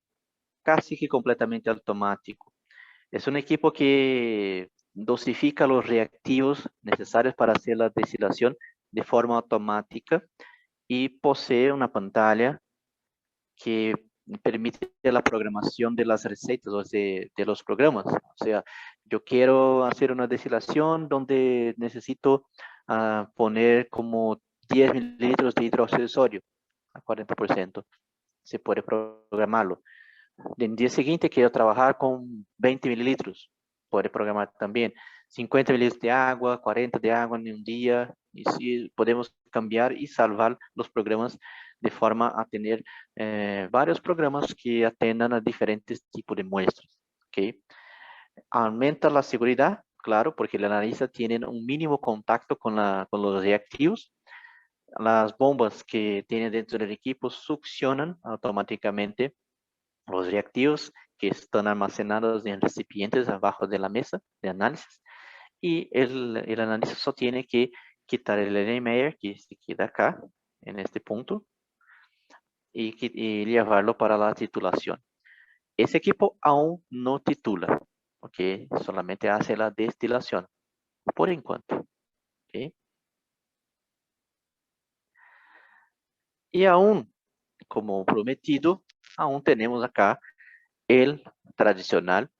casi que completamente automático. Es un equipo que dosifica los reactivos necesarios para hacer la destilación de forma automática y posee una pantalla que permite la programación de las recetas o de los programas. O sea, yo quiero hacer una destilación donde necesito poner como 10 mililitros de hidróxido de sodio a 40%. Se puede programarlo. El día siguiente quiero trabajar con 20 mililitros. Puede programar también 50 mililitros de agua, 40 de agua en un día. Y sí, podemos cambiar y salvar los programas de forma a tener varios programas que atiendan a diferentes tipos de muestras. ¿Okay? Aumenta la seguridad, claro, porque el analista tiene un mínimo contacto con los reactivos. Las bombas que tiene dentro del equipo succionan automáticamente los reactivos que están almacenados en recipientes abajo de la mesa de análisis, y el analista solo tiene que quitar el NMAIR que se queda acá, en este punto, y llevarlo para la titulación. Ese equipo aún no titula, ¿ok? Solamente hace la destilación, por enquanto, ¿ok? Y aún, como prometido, aún tenemos acá el tradicional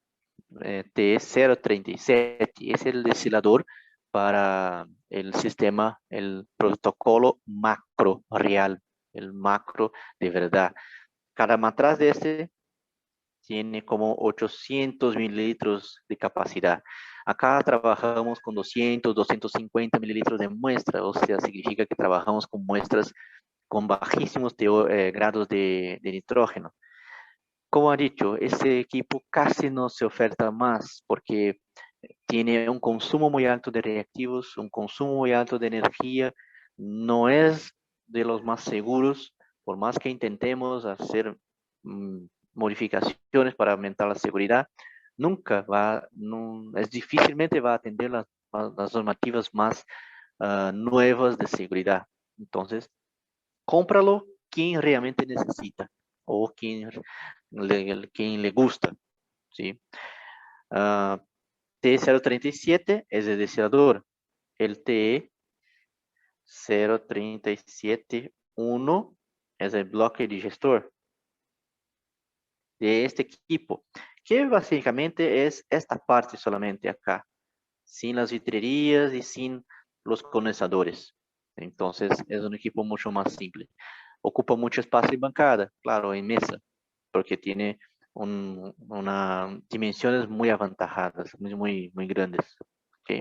T037, es el destilador para el sistema, el protocolo macro real, el macro de verdad. Cada matraz de este tiene como 800 mililitros de capacidad. Acá trabajamos con 200, 250 mililitros de muestra, o sea, significa que trabajamos con muestras con bajísimos grados de nitrógeno. Como ha dicho, este equipo casi no se oferta más porque tiene un consumo muy alto de reactivos, un consumo muy alto de energía, no es de los más seguros, por más que intentemos hacer modificaciones para aumentar la seguridad, nunca es difícilmente va a atender las normativas más nuevas de seguridad. Entonces, cómpralo quien realmente necesita o quien le gusta, ¿sí? T037 es el destilador. El T0371 es el bloque digestor de este equipo, que básicamente es esta parte solamente acá, sin las vitrerías y sin los condensadores. Entonces es un equipo mucho más simple. Ocupa mucho espacio en bancada, claro, en mesa, porque tiene dimensiones muy aventajadas, muy grandes. ¿Okay?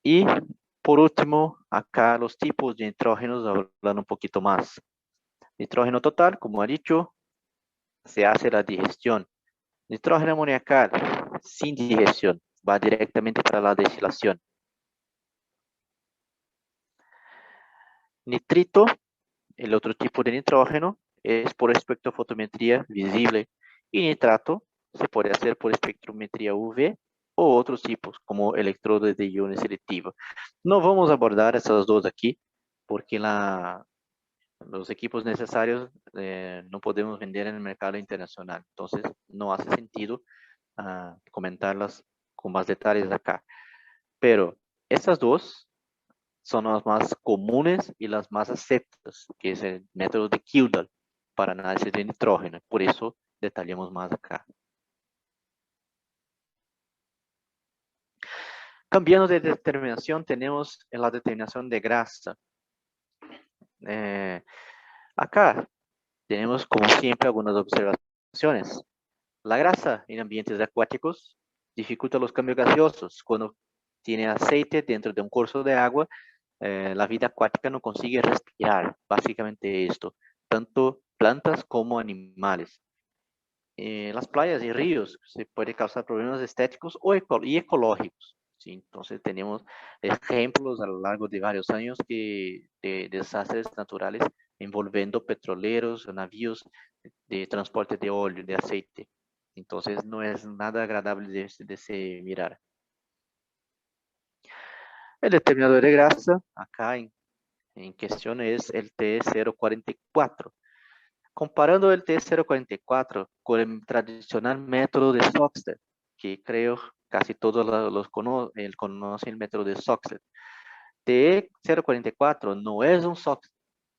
Y por último, acá los tipos de nitrógenos hablan un poquito más. Nitrógeno total, como ha dicho, se hace la digestión. Nitrógeno amoniacal, sin digestión, va directamente para la destilación. Nitrito, el otro tipo de nitrógeno, es por espectrofotometría visible, y nitrato se puede hacer por espectrometría UV o otros tipos, como electrodos de iones selectivos. No vamos a abordar esas dos aquí, porque los equipos necesarios no podemos vender en el mercado internacional, entonces no hace sentido comentarlas con más detalles acá. Pero estas dos son las más comunes y las más aceptadas, que es el método de Kildall para análisis de nitrógeno. Por eso detallamos más acá. Cambiando de determinación, tenemos la determinación de grasa. Acá tenemos, como siempre, algunas observaciones. La grasa en ambientes acuáticos dificulta los cambios gaseosos. Cuando tiene aceite dentro de un curso de agua, la vida acuática no consigue respirar, básicamente esto, tanto plantas como animales. Las playas y ríos se puede causar problemas estéticos y ecológicos. ¿Sí? Entonces tenemos ejemplos a lo largo de varios años de desastres naturales envolviendo petroleros, navíos de transporte de óleo, de aceite. Entonces no es nada agradable de se mirar. El determinador de grasa, acá en cuestión es el T044. Comparando el T044 con el tradicional método de Soxter, que creo casi todos conocen el método de Soxter. T044 no es un Soxter,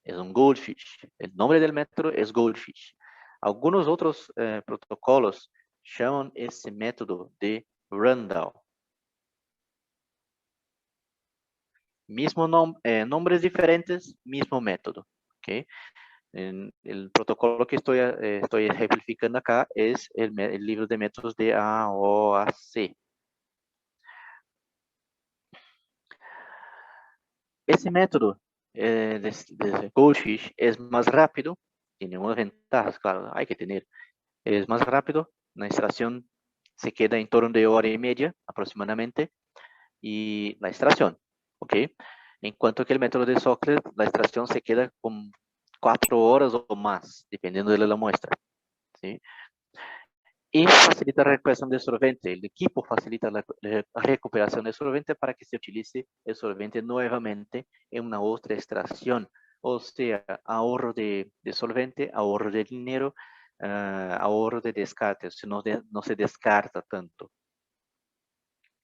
es un Goldfish. El nombre del método es Goldfish. Algunos otros protocolos llaman ese método de Rundle. Mismo nombres diferentes, mismo método. ¿Okay? El protocolo que estoy ejemplificando acá es el libro de métodos de AOAC. Ese método de Goldfish es más rápido, tiene unas ventajas, claro, hay que tener. Es más rápido, la extracción se queda en torno de hora y media aproximadamente, y la extracción, ¿ok? En cuanto que el método de Soclet, la extracción se queda con 4 horas o más, dependiendo de la muestra, ¿sí? Y facilita la recuperación del solvente. El equipo facilita la recuperación del solvente para que se utilice el solvente nuevamente en una otra extracción. O sea, ahorro de solvente, ahorro de dinero, ahorro de descarte, no se descarta tanto.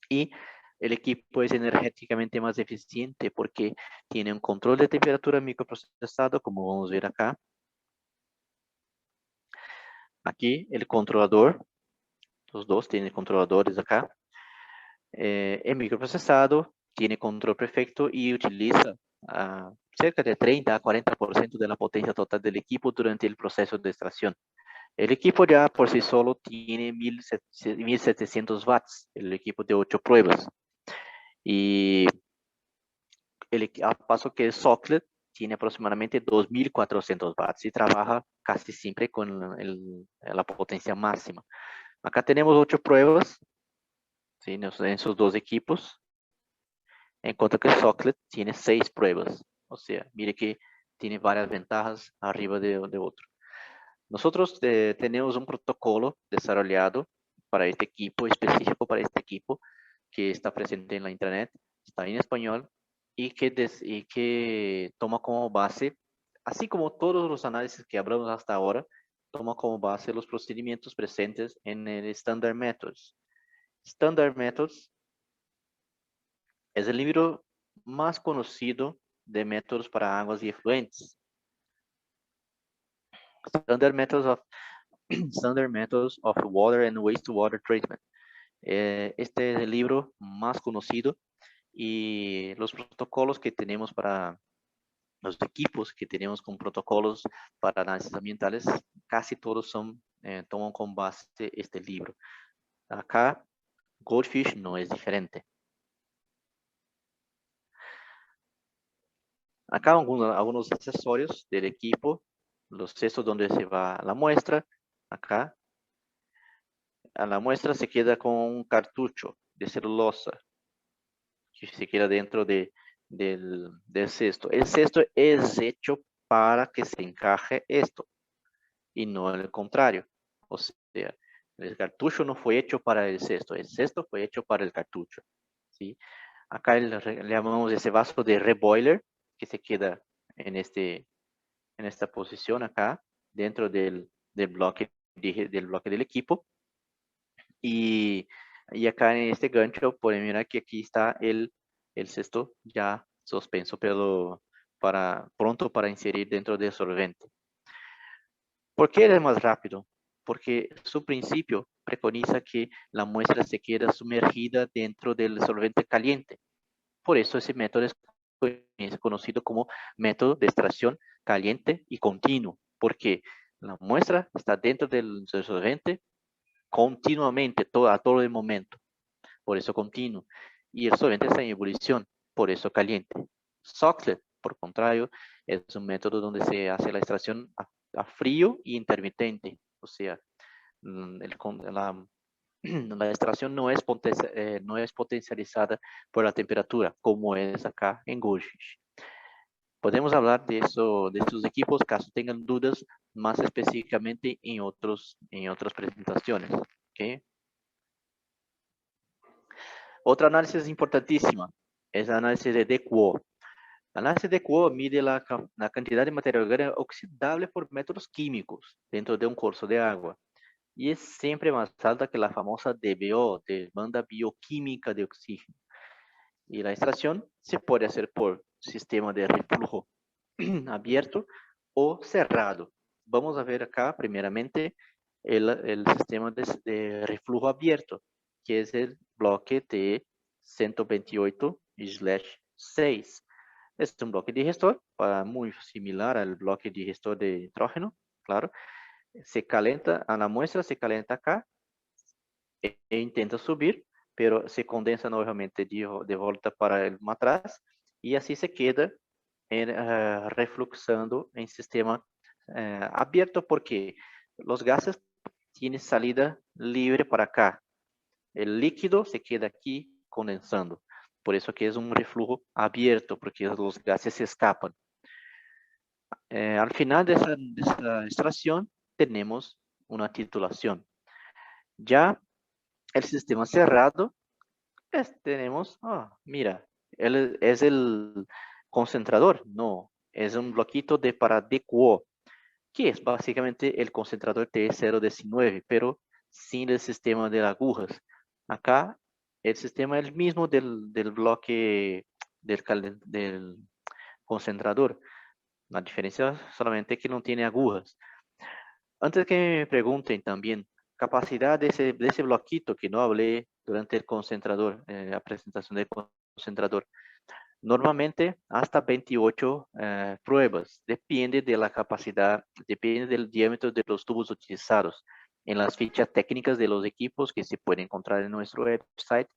Y el equipo es energéticamente más eficiente porque tiene un control de temperatura microprocesado, como vamos a ver acá. Aquí el controlador, los dos tienen controladores acá. Es microprocesado, tiene control perfecto y utiliza cerca de 30 a 40% de la potencia total del equipo durante el proceso de extracción. El equipo ya por sí solo tiene 1700 watts, el equipo de 8 pruebas. Y al paso que el Soclet tiene aproximadamente 2400 watts y trabaja casi siempre con la potencia máxima. Acá tenemos 8 pruebas, ¿sí? En sus dos equipos, en cuanto que el Soclet tiene 6 pruebas. O sea, mire que tiene varias ventajas arriba de otro. Nosotros tenemos un protocolo desarrollado para este equipo, específico para este equipo, que está presente en la internet, está en español, y que toma como base, así como todos los análisis que hablamos hasta ahora, toma como base los procedimientos presentes en el Standard Methods. Standard Methods es el libro más conocido de métodos para aguas y efluentes. Standard Methods of Water and Wastewater Treatment. Este es el libro más conocido, y los protocolos que tenemos para los equipos que tenemos con protocolos para análisis ambientales, casi todos toman con base este libro. Acá, Goldfish no es diferente. Acá algunos accesorios del equipo, los cestos donde se va la muestra. Acá, a la muestra se queda con un cartucho de celulosa que se queda dentro del cesto. El cesto es hecho para que se encaje esto y no al contrario. O sea, el cartucho no fue hecho para el cesto fue hecho para el cartucho, ¿sí? Acá le llamamos ese vaso de reboiler que se queda en esta posición acá, dentro del bloque del equipo. Y acá en este gancho pueden mirar que aquí está el cesto ya suspenso, pero pronto para inserir dentro del solvente. ¿Por qué es más rápido? Porque su principio preconiza que la muestra se queda sumergida dentro del solvente caliente. Por eso ese método es conocido como método de extracción caliente y continuo, porque la muestra está dentro del solvente continuamente, a todo el momento, por eso continuo. Y el solvente está en ebullición, por eso caliente. Soclet, por contrario, es un método donde se hace la extracción a frío y intermitente. O sea, la extracción no es potencializada por la temperatura, como es acá en Goldfish. Podemos hablar de estos equipos caso tengan dudas más específicamente en otras presentaciones. ¿Okay? Otra análisis importantísima es el análisis de DQO. El análisis de DQO mide la cantidad de materia orgánica oxidable por métodos químicos dentro de un curso de agua. Y es siempre más alta que la famosa DBO, demanda bioquímica de oxígeno. Y la extracción se puede hacer por sistema de reflujo abierto o cerrado. Vamos a ver acá primeramente el sistema de reflujo abierto, que es el bloque T128/6. Es un bloque digestor muy similar al bloque digestor de nitrógeno, claro. Se calienta, a la muestra se calienta acá e intenta subir, pero se condensa nuevamente de vuelta para el matraz y así se queda refluxando en sistema abierto, porque los gases tienen salida libre para acá. El líquido se queda aquí condensando. Por eso que es un reflujo abierto, porque los gases se escapan. Al final de esta extracción tenemos una titulación. Ya el sistema cerrado, tenemos, mira, él es el concentrador. No, es un bloquito para DQO, que es básicamente el concentrador T019, pero sin el sistema de agujas. Acá el sistema es el mismo del bloque del concentrador. La diferencia solamente que no tiene agujas. Antes que me pregunten también, capacidad de ese bloquito que no hablé durante el concentrador, la presentación del concentrador. Normalmente hasta 28 pruebas. Depende de la capacidad, depende del diámetro de los tubos utilizados. En las fichas técnicas de los equipos que se pueden encontrar en nuestro website,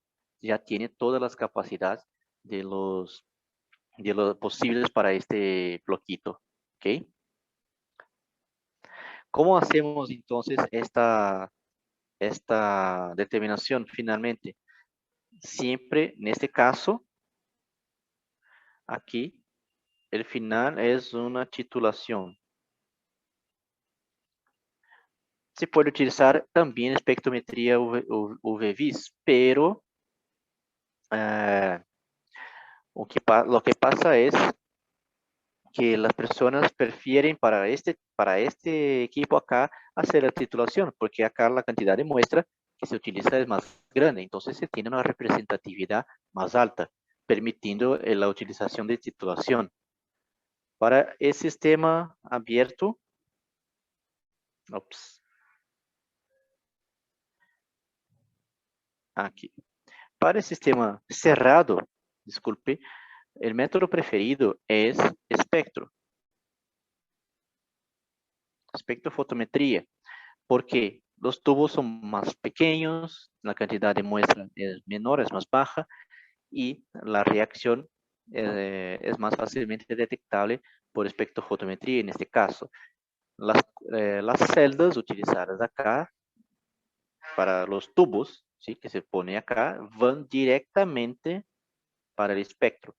ya tiene todas las capacidades de los posibles para este bloquito. ¿Ok? ¿Cómo hacemos entonces esta determinación finalmente? Siempre, en este caso, aquí, el final es una titulación. Se puede utilizar también espectrometría UV-Vis, pero lo que pasa es que las personas prefieren para este equipo acá hacer la titulación, porque acá la cantidad de muestra que se utiliza es más grande, entonces se tiene una representatividad más alta, permitiendo la utilización de titulación. Para el sistema abierto, aquí. Para el sistema cerrado, disculpe, el método preferido es espectrofotometría, porque los tubos son más pequeños, la cantidad de muestra es menor, es más baja, y la reacción es más fácilmente detectable por espectrofotometría en este caso. Las celdas utilizadas acá para los tubos, ¿sí?, que se pone acá, van directamente para el espectro.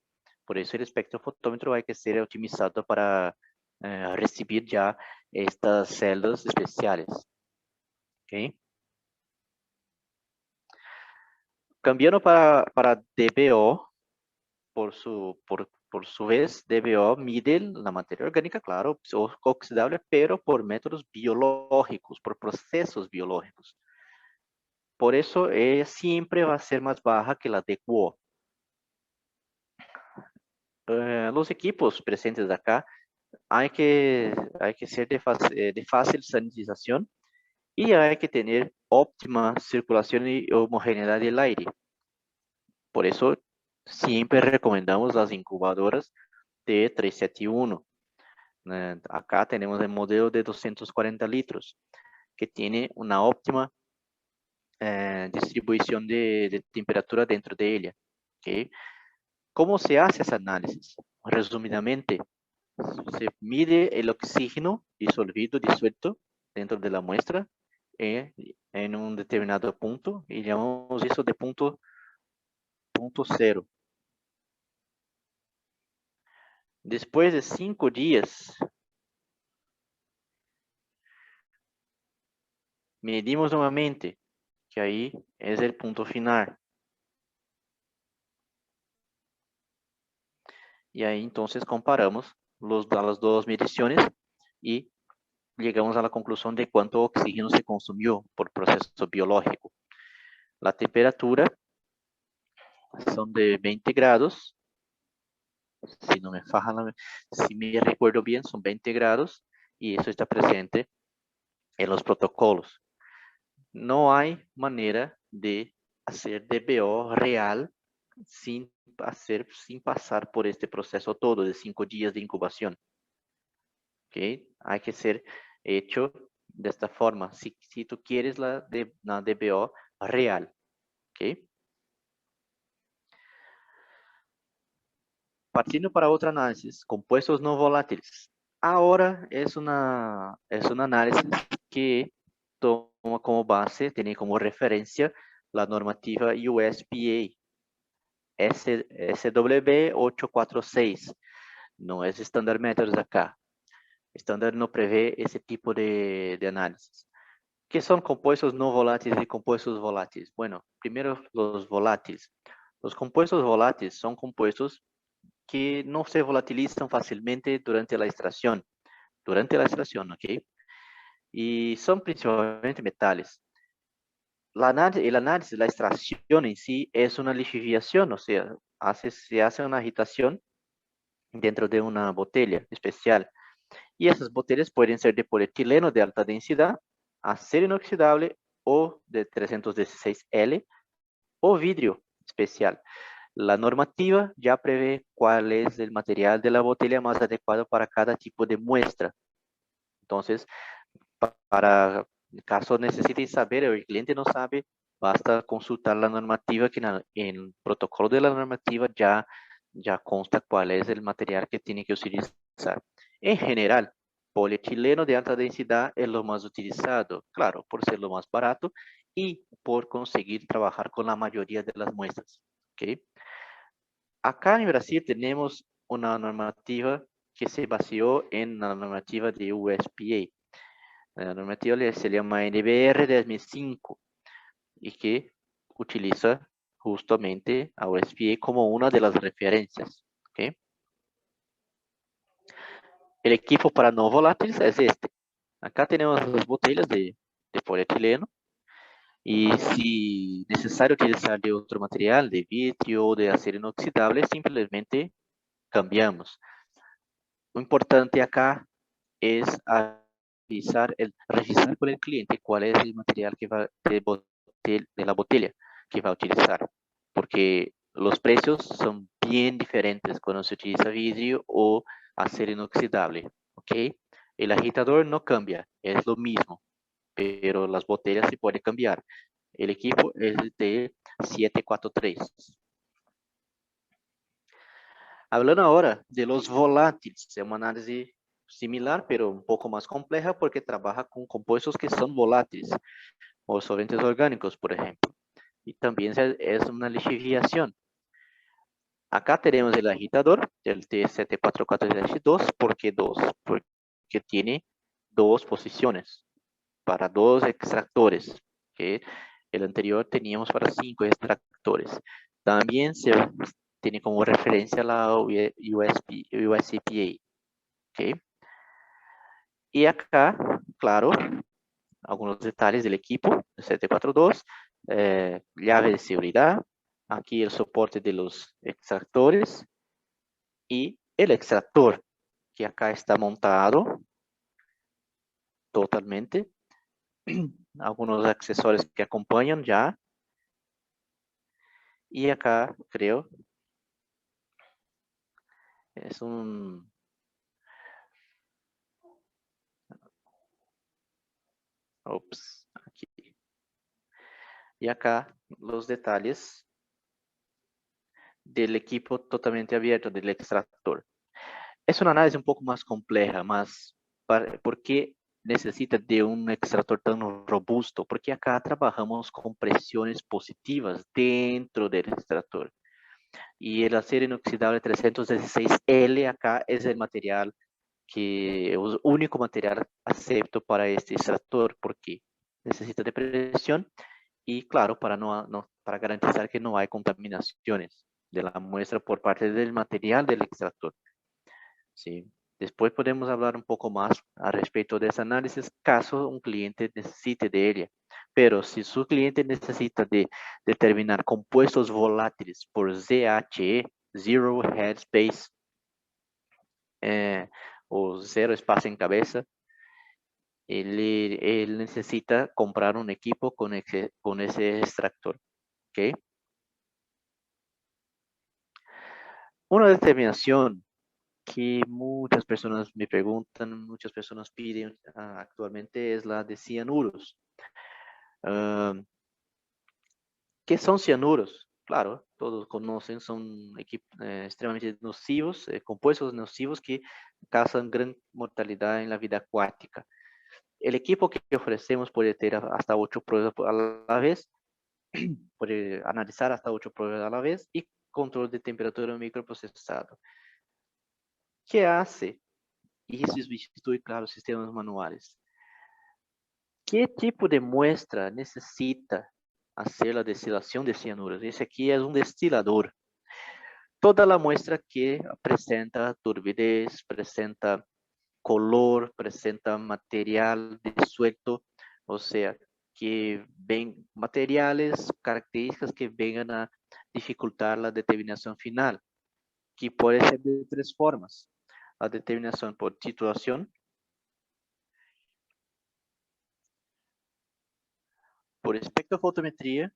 Por eso el espectrofotómetro hay que ser optimizado para recibir ya estas celdas especiales. ¿Okay? Cambiando para DBO, por su vez, DBO mide la materia orgánica, claro, oxidable, pero por métodos biológicos, por procesos biológicos. Por eso ella siempre va a ser más baja que la DQO. Los equipos presentes acá hay que ser de fácil sanitización y hay que tener óptima circulación y homogeneidad del aire. Por eso siempre recomendamos las incubadoras de 371. Acá tenemos el modelo de 240 litros que tiene una óptima distribución de temperatura dentro de ella. ¿Okay? ¿Cómo se hace ese análisis? Resumidamente, se mide el oxígeno disuelto dentro de la muestra en un determinado punto y llamamos eso de punto cero. Después de 5 días, medimos nuevamente, que ahí es el punto final. Y ahí entonces comparamos las dos mediciones y llegamos a la conclusión de cuánto oxígeno se consumió por proceso biológico. La temperatura son de 20 grados. Si no me falla, si me recuerdo bien, son 20 grados y eso está presente en los protocolos. No hay manera de hacer DBO real sin pasar por este proceso todo de 5 días de incubación. ¿Okay? Hay que ser hecho de esta forma, si tú quieres la DBO real. ¿Okay? Partiendo para otro análisis, compuestos no volátiles. Ahora es un análisis que toma como base, tiene como referencia la normativa USPA SW 846. No es estándar métodos acá. Estándar no prevé ese tipo de análisis. ¿Qué son compuestos no volátiles y compuestos volátiles? Bueno, primero los volátiles. Los compuestos volátiles son compuestos que no se volatilizan fácilmente durante la extracción. ¿Ok? Y son principalmente metales. El análisis, la extracción en sí es una lixiviación, o sea, se hace una agitación dentro de una botella especial. Y esas botellas pueden ser de polietileno de alta densidad, acero inoxidable o de 316L o vidrio especial. La normativa ya prevé cuál es el material de la botella más adecuado para cada tipo de muestra. Entonces, para el caso necesite saber o el cliente no sabe, basta consultar la normativa que en el protocolo de la normativa ya consta cuál es el material que tiene que utilizar. En general, polietileno de alta densidad es lo más utilizado, claro, por ser lo más barato y por conseguir trabajar con la mayoría de las muestras. ¿Okay? Acá en Brasil tenemos una normativa que se basó en la normativa de USPA. La normativa se llama NBR 2005 y que utiliza justamente a USPA como una de las referencias. ¿Okay? El equipo para no volátiles es este. Acá tenemos las botellas de polietileno y si necesario utilizar de otro material, de vidrio o de acero inoxidable, simplemente cambiamos. Lo importante acá es revisar con el cliente cuál es el material que va de la botella que va a utilizar, porque los precios son bien diferentes cuando se utiliza vidrio o acero inoxidable, ¿ok? El agitador no cambia, es lo mismo, pero las botellas se pueden cambiar. El equipo es de 743. Hablando ahora de los volátiles, es una análisis similar, pero un poco más compleja porque trabaja con compuestos que son volátiles, o solventes orgánicos, por ejemplo. Y también es una lixiviación. Acá tenemos el agitador, el T744-2. ¿Por qué 2? Porque tiene dos posiciones para dos extractores. ¿Okay? El anterior teníamos para 5 extractores. También se tiene como referencia la USPA. ¿Okay? Y acá, claro, algunos detalles del equipo, 742, llave de seguridad, aquí el soporte de los extractores y el extractor, que acá está montado totalmente. Algunos accesorios que acompañan ya. Y acá creo es un... Ups, aquí. Y acá los detalles del equipo totalmente abierto del extractor. Es una análisis un poco más compleja, ¿por qué necesita de un extractor tan robusto? Porque acá trabajamos con presiones positivas dentro del extractor. Y el acero inoxidable 316L acá es el material que es el único material acepto para este extractor porque necesita de presión y claro, para garantizar que no hay contaminaciones de la muestra por parte del material del extractor. ¿Sí? Después podemos hablar un poco más al respecto de ese análisis caso un cliente necesite de ella. Pero si su cliente necesita de determinar compuestos volátiles por ZHE, Zero Headspace, o Zero Espacio en Cabeza, él necesita comprar un equipo con ese extractor. ¿Okay? Una determinación que muchas personas me preguntan, muchas personas piden actualmente es la de cianuros. ¿Qué son cianuros? claro, todos conocen, son extremadamente nocivos, compuestos nocivos que causan gran mortalidad en la vida acuática. El equipo que ofrecemos puede tener hasta 8 pruebas a la vez, puede analizar hasta 8 pruebas a la vez y control de temperatura microprocesado. ¿Qué hace? Y eso sustituye, claro, sistemas manuales. ¿Qué tipo de muestra necesita hacer la destilación de cianuros? Ese aquí es un destilador. Toda la muestra que presenta turbidez, presenta color, presenta material disuelto, o sea, que ven materiales, características que vengan a dificultar la determinación final, que puede ser de 3 formas. La determinación por titulación, por espectrofotometría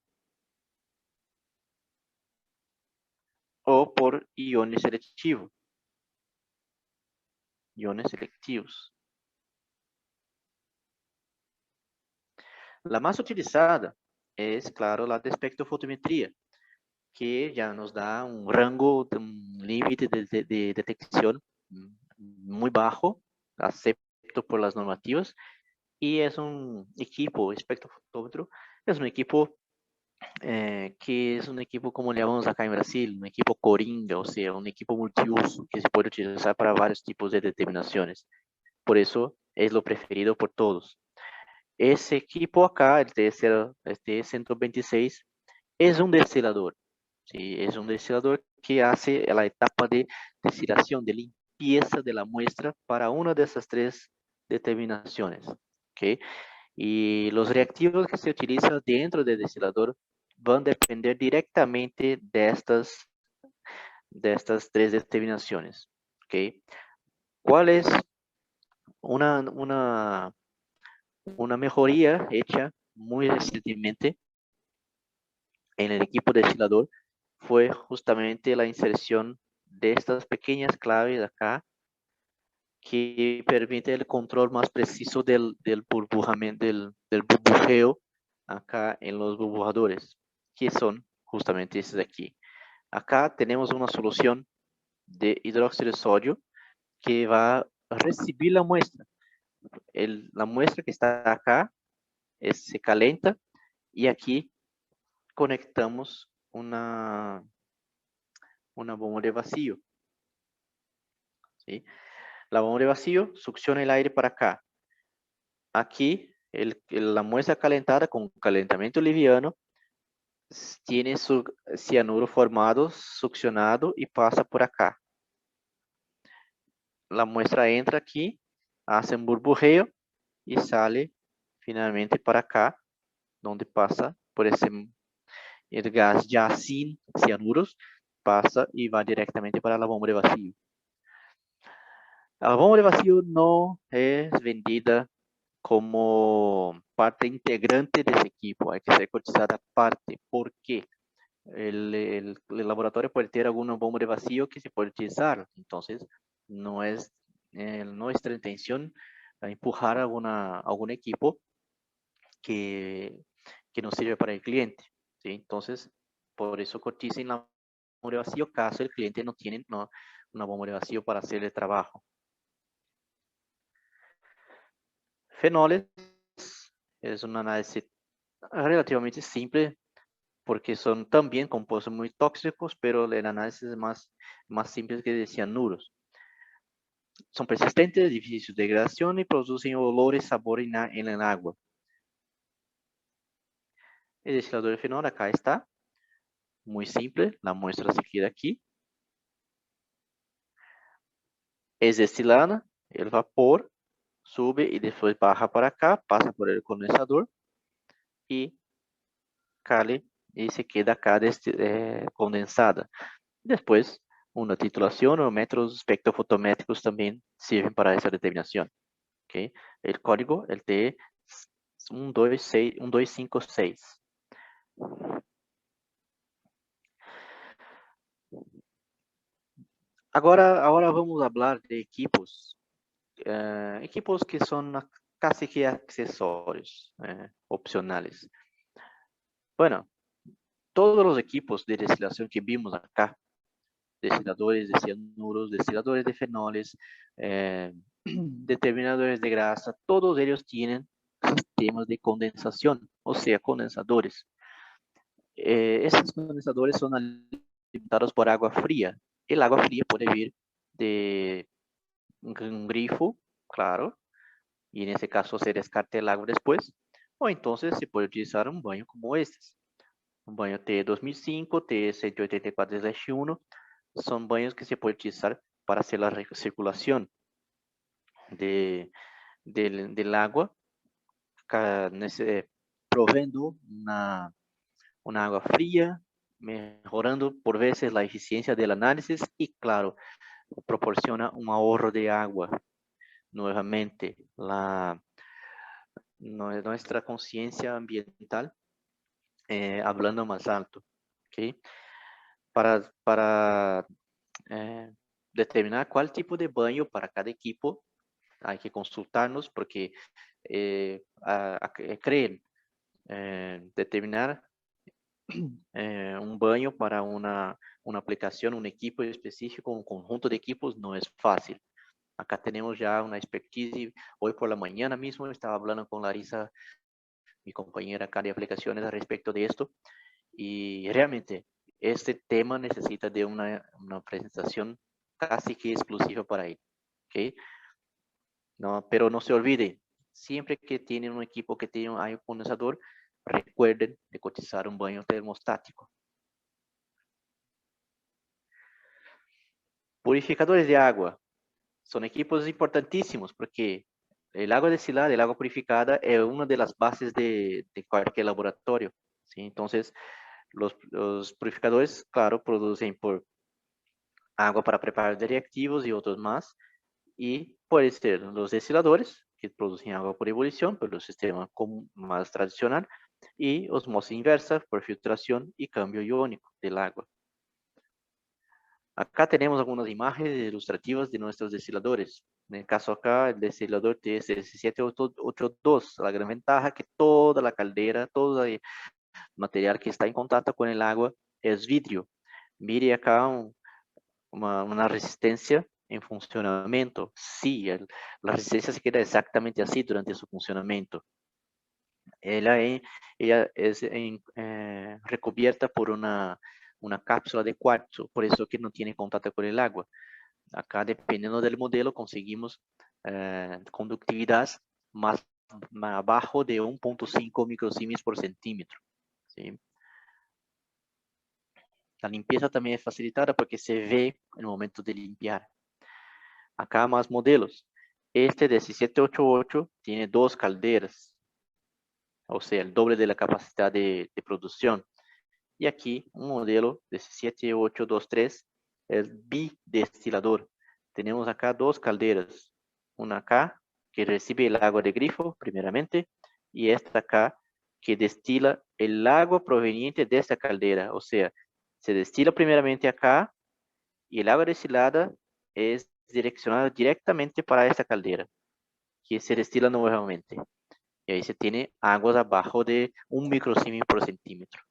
o por iones selectivos. Iones selectivos. La más utilizada es, claro, la de espectrofotometría, que ya nos da un rango, un límite de detección muy bajo, acepto por las normativas, y es un equipo, espectrofotómetro, es un equipo que es un equipo como le llamamos acá en Brasil, un equipo coringa, o sea, un equipo multiuso que se puede utilizar para varios tipos de determinaciones. Por eso es lo preferido por todos. Ese equipo acá, el TS-126, es un destilador. ¿Sí? Es un destilador que hace la etapa de destilación, de limpieza de la muestra para una de esas 3 determinaciones. ¿Okay? Y los reactivos que se utilizan dentro del destilador van a depender directamente de estas 3 determinaciones. ¿Okay? ¿Cuál es una mejoría hecha muy recientemente en el equipo destilador? Fue justamente la inserción de estas pequeñas claves acá que permite el control más preciso del burbujamiento, del burbujeo acá en los burbujadores, que son justamente estos de aquí. Acá tenemos una solución de hidróxido de sodio que va a recibir la muestra. La muestra que está acá se calienta y aquí conectamos una bomba de vacío. ¿Sí? La bomba de vacío succiona el aire para acá. Aquí la muestra calentada con calentamiento liviano tiene su cianuro formado, succionado y pasa por acá. La muestra entra aquí, hace un burbujeo y sale finalmente para acá, donde pasa por el gas ya sin cianuros, pasa y va directamente para la bomba de vacío. La bomba de vacío no es vendida como parte integrante de ese equipo, hay que ser cotizada aparte. ¿Por qué? El laboratorio puede tener alguna bomba de vacío que se puede utilizar, entonces no es nuestra intención empujar algún equipo que no sirve para el cliente, ¿sí? Entonces, por eso coticen la bomba de vacío caso el cliente no tiene una bomba de vacío para hacer el trabajo. Fenoles es un análisis relativamente simple porque son también compuestos muy tóxicos, pero el análisis es más simple que de cianuros. Son persistentes, difíciles de degradación y producen olor y sabor en el agua. El destilador de fenol acá está, muy simple, la muestra se queda aquí. Es destilada, el vapor sube y después baja para acá, pasa por el condensador y cale y se queda acá condensada. Después, una titulación o métodos espectrofotométricos también sirven para esa determinación. ¿Okay? El código, el T1256. Ahora vamos a hablar de equipos. Equipos que son casi que accesorios, opcionales. Bueno, todos los equipos de destilación que vimos acá, destiladores de cianuros, destiladores de fenoles, determinadores de grasa, todos ellos tienen sistemas de condensación, o sea, condensadores. Estos condensadores son alimentados por agua fría. El agua fría puede vir de un grifo, claro, y en ese caso se descarta el agua después, o entonces se puede utilizar un baño como este. Un baño T2005, T184/1, son baños que se puede utilizar para hacer la recirculación del agua, proveyendo una agua fría, mejorando por veces la eficiencia del análisis y, claro, proporciona un ahorro de agua. Nuevamente, nuestra conciencia ambiental hablando más alto. ¿Okay? Para determinar cuál tipo de baño para cada equipo, hay que consultarnos porque creen determinar un baño para una aplicación, un equipo específico, un conjunto de equipos, no es fácil. Acá tenemos ya una expertise. Hoy por la mañana mismo estaba hablando con Larissa, mi compañera acá de aplicaciones, al respecto de esto. Y realmente este tema necesita de una presentación casi que exclusiva para él. ¿Okay? No, pero no se olviden, siempre que tienen un equipo que tiene un aire condensador, recuerden de cotizar un baño termostático. Purificadores de agua. Son equipos importantísimos porque el agua destilada, el agua purificada es una de las bases de cualquier laboratorio. ¿Sí? Entonces, los purificadores, claro, producen por agua para preparar de reactivos y otros más. Y puede ser los destiladores, que producen agua por ebulición, por el sistema más tradicional, y osmosis inversa por filtración y cambio iónico del agua. Acá tenemos algunas imágenes ilustrativas de nuestros destiladores. En el caso acá, el destilador TS1782, la gran ventaja que toda la caldera, todo el material que está en contacto con el agua es vidrio. Mire acá una resistencia en funcionamiento. Sí, la resistencia se queda exactamente así durante su funcionamiento. Ella es recubierta por una cápsula de cuarzo, por eso que no tiene contacto con el agua. Acá, dependiendo del modelo, conseguimos conductividad más abajo de 1.5 microsiemens por centímetro. ¿Sí? La limpieza también es facilitada porque se ve en el momento de limpiar. Acá más modelos. Este 1788 tiene 2 calderas, o sea, el doble de la capacidad de producción. Y aquí un modelo 17823 es bidestilador. Tenemos acá 2 calderas. Una acá que recibe el agua de grifo primeramente y esta acá que destila el agua proveniente de esta caldera. O sea, se destila primeramente acá y el agua destilada es direccionada directamente para esta caldera que se destila nuevamente. Y ahí se tiene aguas abajo de 1 microsiemens por centímetro.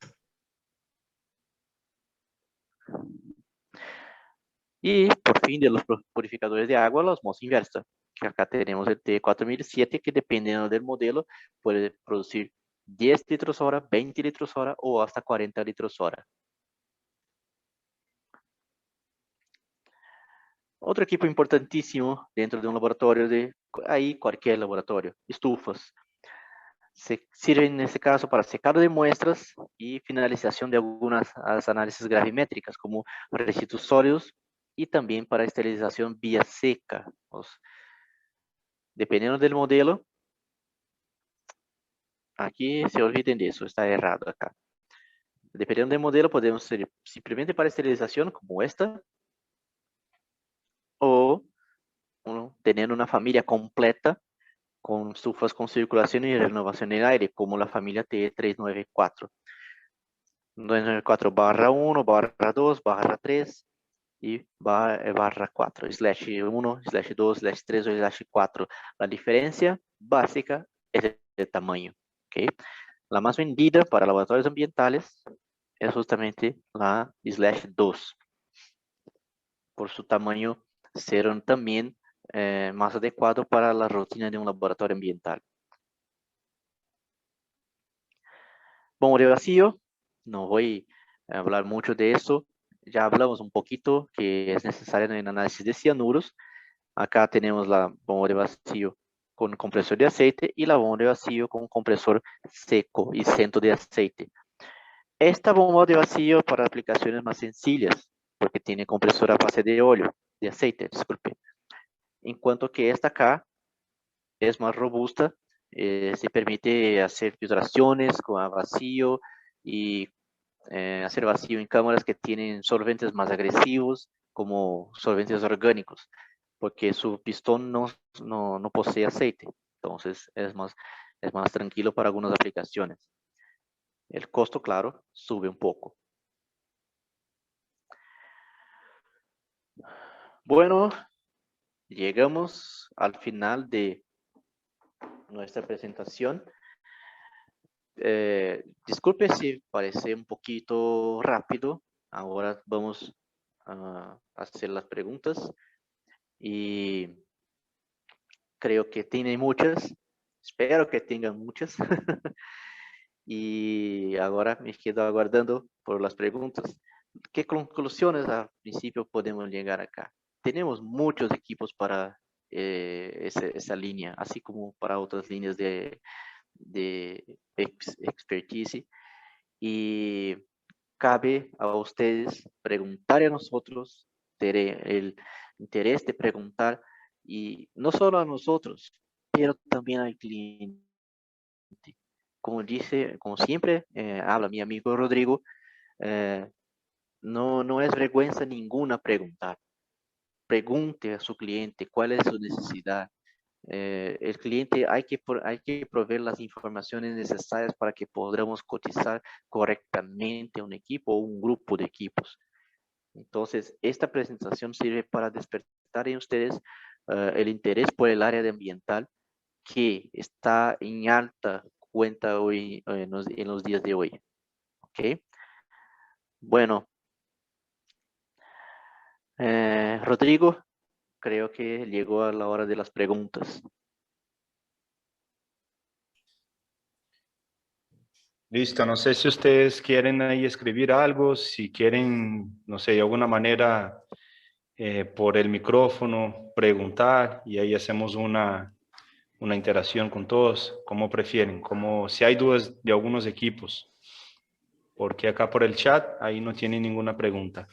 Y por fin de los purificadores de agua, la osmosis inversa, que acá tenemos el T4007 que dependiendo del modelo puede producir 10 litros hora, 20 litros hora o hasta 40 litros hora. Otro equipo importantísimo dentro de un laboratorio, cualquier laboratorio, estufas. Se sirven en este caso para secado de muestras y finalización de algunas análisis gravimétricas como residuos sólidos y también para esterilización vía seca. Dependiendo del modelo, aquí se olviden de eso, está errado acá. Dependiendo del modelo podemos ser simplemente para esterilización como esta o tener una familia completa con estufas con circulación y renovación del aire, como la familia T394. 294/1, /2, /3 y /4, /1, /2, /3 o /4. La diferencia básica es el tamaño. ¿Okay? La más vendida para laboratorios ambientales es justamente la /2. Por su tamaño, serán también más adecuado para la rutina de un laboratorio ambiental. Bomba de vacío, no voy a hablar mucho de eso. Ya hablamos un poquito que es necesario en el análisis de cianuros. Acá tenemos la bomba de vacío con compresor de aceite y la bomba de vacío con compresor seco y centro de aceite. Esta bomba de vacío para aplicaciones más sencillas, porque tiene compresor a base de óleo, de aceite, disculpe. En cuanto que esta acá es más robusta, se permite hacer filtraciones con a vacío y hacer vacío en cámaras que tienen solventes más agresivos, como solventes orgánicos, porque su pistón no posee aceite. Entonces es más tranquilo para algunas aplicaciones. El costo, claro, sube un poco. Bueno, llegamos al final de nuestra presentación. Disculpe si parece un poquito rápido. Ahora vamos a hacer las preguntas. Y creo que tiene muchas. Espero que tengan muchas. Y ahora me quedo aguardando por las preguntas. ¿Qué conclusiones al principio podemos llegar acá? Tenemos muchos equipos para esa línea, así como para otras líneas de expertise. Y cabe a ustedes preguntar a nosotros, tener el interés de preguntar, y no solo a nosotros, pero también al cliente. Como siempre habla mi amigo Rodrigo, no es vergüenza ninguna preguntar. Pregunte a su cliente cuál es su necesidad. El cliente hay que proveer las informaciones necesarias para que podamos cotizar correctamente un equipo o un grupo de equipos. Entonces, esta presentación sirve para despertar en ustedes el interés por el área de ambiental, que está en alta cuenta hoy en los días de hoy. ¿Ok? Bueno, Rodrigo, creo que llegó a la hora de las preguntas. Listo, no sé si ustedes quieren ahí escribir algo, si quieren, no sé, de alguna manera por el micrófono preguntar y ahí hacemos una interacción con todos, como prefieren, como si hay dudas de algunos equipos, porque acá por el chat ahí no tienen ninguna pregunta.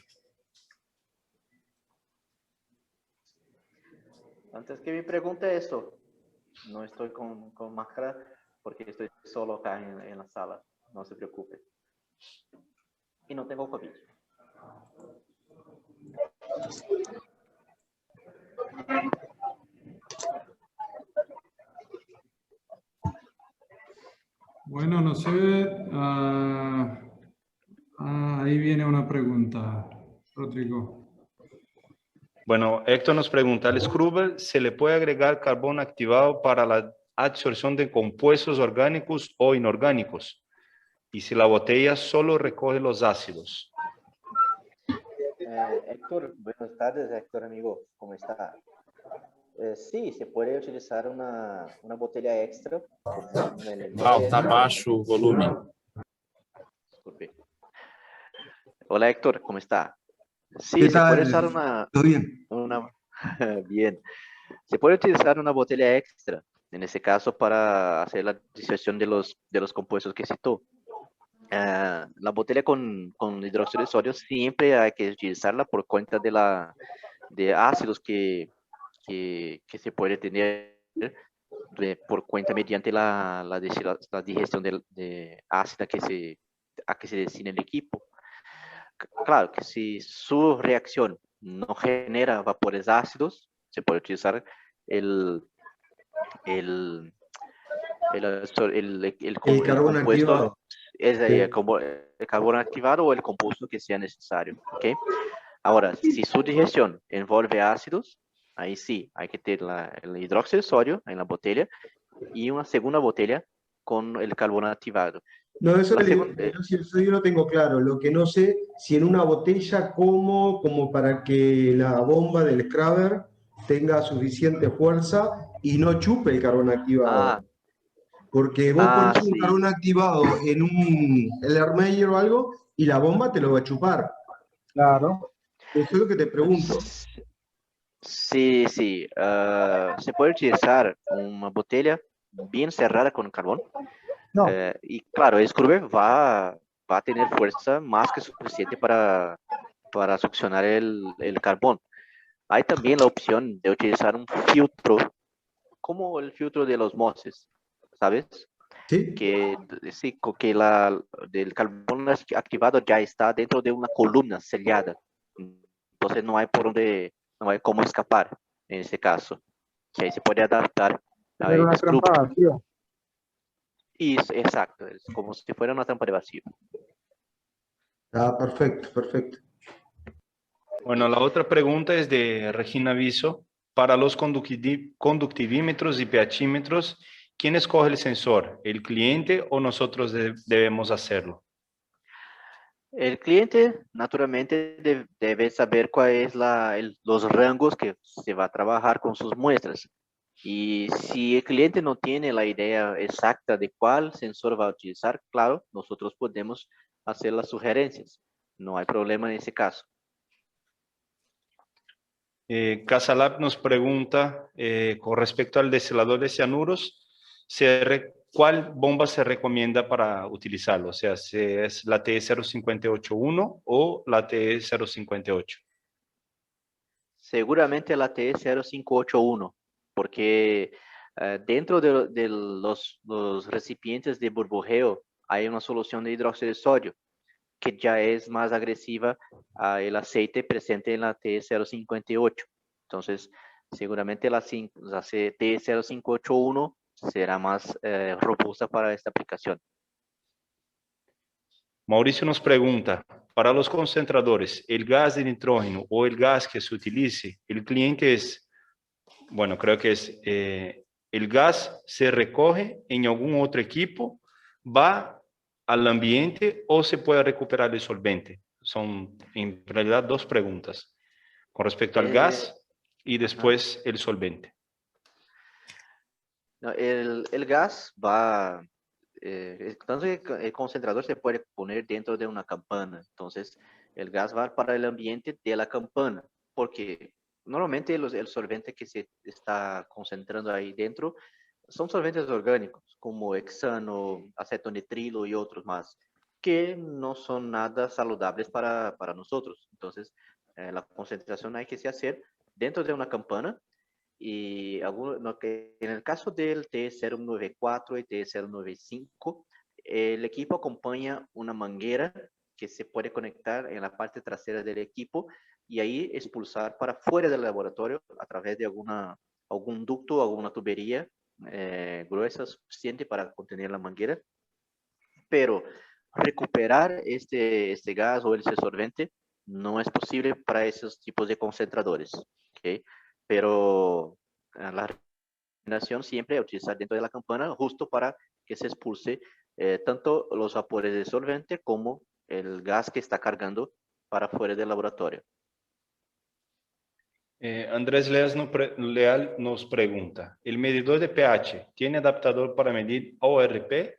Antes que me pregunte eso, no estoy con máscara porque estoy solo acá en la sala. No se preocupe. Y no tengo COVID. Bueno, no sé. Ahí viene una pregunta, Rodrigo. Bueno, Héctor nos pregunta, ¿al Scrubber se le puede agregar carbón activado para la absorción de compuestos orgánicos o inorgánicos? Y si la botella solo recoge los ácidos. Héctor, buenas tardes, Héctor, amigo, ¿cómo está? Sí, se puede utilizar una botella extra. Val, tá baixo o volume. Disculpe. Hola, Héctor, ¿cómo está? Sí, ¿Qué se puede tal? usar ¿Todo bien? bien. Se puede utilizar una botella extra, en ese caso, para hacer la dispersión de los compuestos que citó. La botella con hidróxido de sodio siempre hay que utilizarla por cuenta de ácidos que se puede tener por cuenta mediante la digestión de ácida a que se destina el equipo. Claro que si su reacción no genera vapores ácidos, se puede utilizar el carbón compuesto, activado. el carbón activado o el compuesto que sea necesario. ¿Okay? Ahora, si su digestión envolve ácidos, ahí sí, hay que tener el hidróxido de sodio en la botella y una segunda botella con el carbón activado. No, eso La le digo, segunda, eso yo lo tengo claro. Lo que no sé, si en una botella, como para que la bomba del scrubber tenga suficiente fuerza y no chupe el carbón activado. ah, Porque vos pones un sí. carbón activado en el Ermeyer o algo y la bomba te lo va a chupar. Claro. Eso es lo que te pregunto. Sí, sí. Se puede utilizar una botella bien cerrada con carbón. No, Y claro, el scrubber va a tener fuerza más que suficiente para succionar el carbón. Hay también la opción de utilizar un filtro, como el filtro de los Moses, ¿sabes? ¿Sí? Que, sí, que del carbón activado ya está dentro de una columna sellada. Entonces no hay no hay cómo escapar en ese caso. Que ahí se puede adaptar tener al una trampa scrubber. vacía. Y exacto, es como si fuera una trampa de vacío. Ah, perfecto, perfecto. Bueno, la otra pregunta es de Regina Viso. Para los conductivímetros y pHímetros, ¿quién escoge el sensor? ¿El cliente o nosotros debemos hacerlo? El cliente, naturalmente, debe saber cuáles los rangos que se va a trabajar con sus muestras. Y si el cliente no tiene la idea exacta de cuál sensor va a utilizar, claro, nosotros podemos hacer las sugerencias. No hay problema en ese caso. Casalab nos pregunta con respecto al destilador de cianuros, ¿cuál bomba se recomienda para utilizarlo? O sea, si es la TE0581 o la TE058. Seguramente la TE0581, porque dentro de los recipientes de burbujeo hay una solución de hidróxido de sodio que ya es más agresiva al aceite presente en la TE058. Entonces, seguramente la TE0581 será más robusta para esta aplicación. Mauricio nos pregunta, para los concentradores, ¿el gas de nitrógeno o el gas que se utilice, el cliente es, bueno, creo que es, el gas se recoge en algún otro equipo, va al ambiente o se puede recuperar el solvente? Son en realidad dos preguntas con respecto al gas y después el solvente. No, el gas va, entonces el concentrador se puede poner dentro de una campana, entonces el gas va para el ambiente de la campana, porque normalmente el solvente que se está concentrando ahí dentro son solventes orgánicos, como hexano, acetonitrilo y otros más, que no son nada saludables para nosotros. Entonces, la concentración hay que se hacer dentro de una campana y en el caso del T094 y T095, el equipo acompaña una manguera que se puede conectar en la parte trasera del equipo y ahí expulsar para fuera del laboratorio a través de algún ducto, alguna tubería gruesa suficiente para contener la manguera. Pero recuperar este gas o ese solvente no es posible para esos tipos de concentradores. ¿Okay? Pero la recomendación siempre es utilizar dentro de la campana justo para que se expulse tanto los vapores de solvente como el gas que está cargando para fuera del laboratorio. Andrés Leal nos pregunta, ¿el medidor de pH tiene adaptador para medir ORP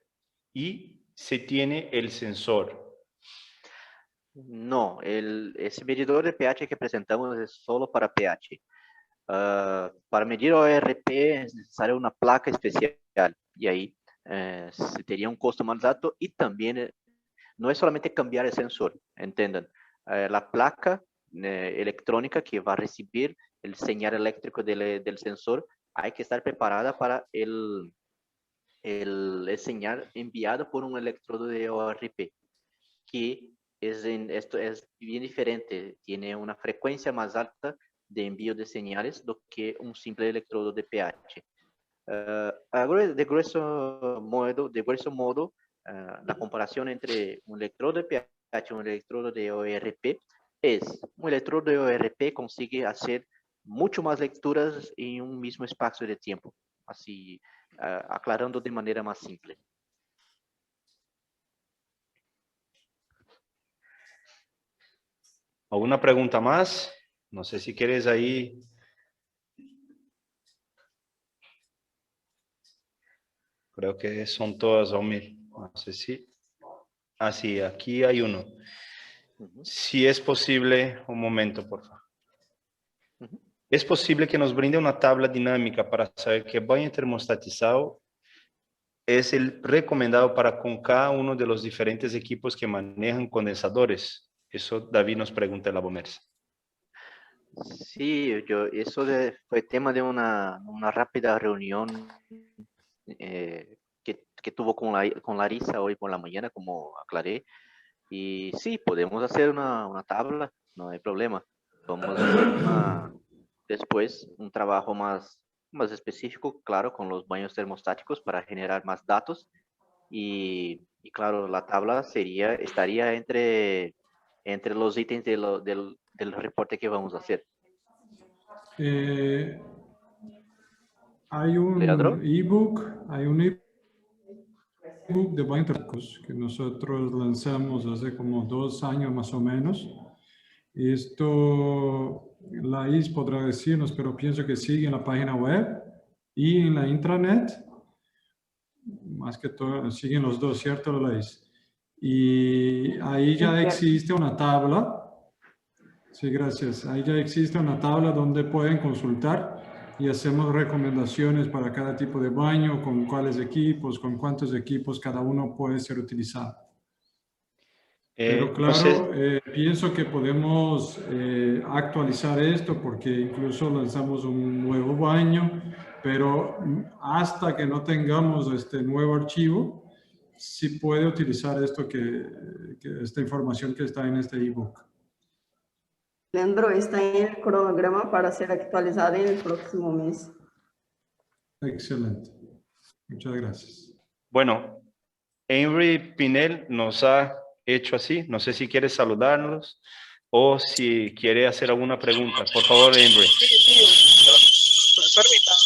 y se tiene el sensor? No, ese medidor de pH que presentamos es solo para pH. Para medir ORP es necesaria una placa especial y ahí se tería un costo más alto y también no es solamente cambiar el sensor, entiendan, la placa electrónica que va a recibir el señal eléctrico del sensor hay que estar preparada para el señal enviado por un electrodo de ORP, que esto es bien diferente, tiene una frecuencia más alta de envío de señales do que un simple electrodo de pH. De grueso modo, la comparación entre un electrodo de pH y un electrodo de ORP es, un electrodo de ORP consigue hacer mucho más lecturas en un mismo espacio de tiempo, así aclarando de manera más simple. ¿Alguna pregunta más? No sé si quieres ahí. Creo que son todas, Omir. No sé si. Ah, sí, aquí hay uno. Si es posible, un momento, por favor. ¿Es posible que nos brinde una tabla dinámica para saber qué baño termostatizado es el recomendado para con cada uno de los diferentes equipos que manejan condensadores? Eso David nos pregunta en la Bomersa. Sí, fue tema de una rápida reunión que tuvo con Larissa hoy por la mañana, como aclaré. Y sí, podemos hacer una tabla, no hay problema. Vamos a hacer después un trabajo más específico, claro, con los baños termostáticos para generar más datos. Y claro, la tabla estaría entre los ítems del reporte que vamos a hacer. Hay un Leandro. ebook de baños termostáticos que nosotros lanzamos hace como 2 años más o menos. Esto Laís podrá decirnos, pero pienso que sigue en la página web y en la intranet. Más que todo, siguen los dos, ¿cierto, Laís? Y ahí ya existe una tabla. Sí, gracias. Ahí ya existe una tabla donde pueden consultar y hacemos recomendaciones para cada tipo de baño, con cuáles equipos, con cuántos equipos cada uno puede ser utilizado. Pero claro, pienso que podemos actualizar esto porque incluso lanzamos un nuevo baño, pero hasta que no tengamos este nuevo archivo, sí puede utilizar esta información que está en este ebook. Leandro, está en el cronograma para ser actualizado en el próximo mes. Excelente. Muchas gracias. Bueno, Henry Pinel nos ha hecho así. No sé si quiere saludarnos o si quiere hacer alguna pregunta. Por favor, Henry. Permítame.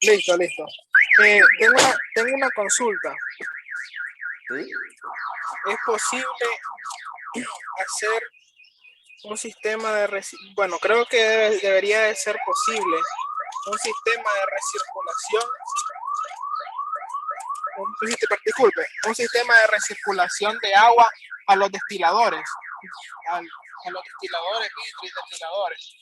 Listo. Tengo una consulta. ¿Es posible hacer un sistema de bueno, creo que debería de ser posible un sistema de recirculación, un sistema de recirculación de agua a los destiladores, a los destiladores y destiladores.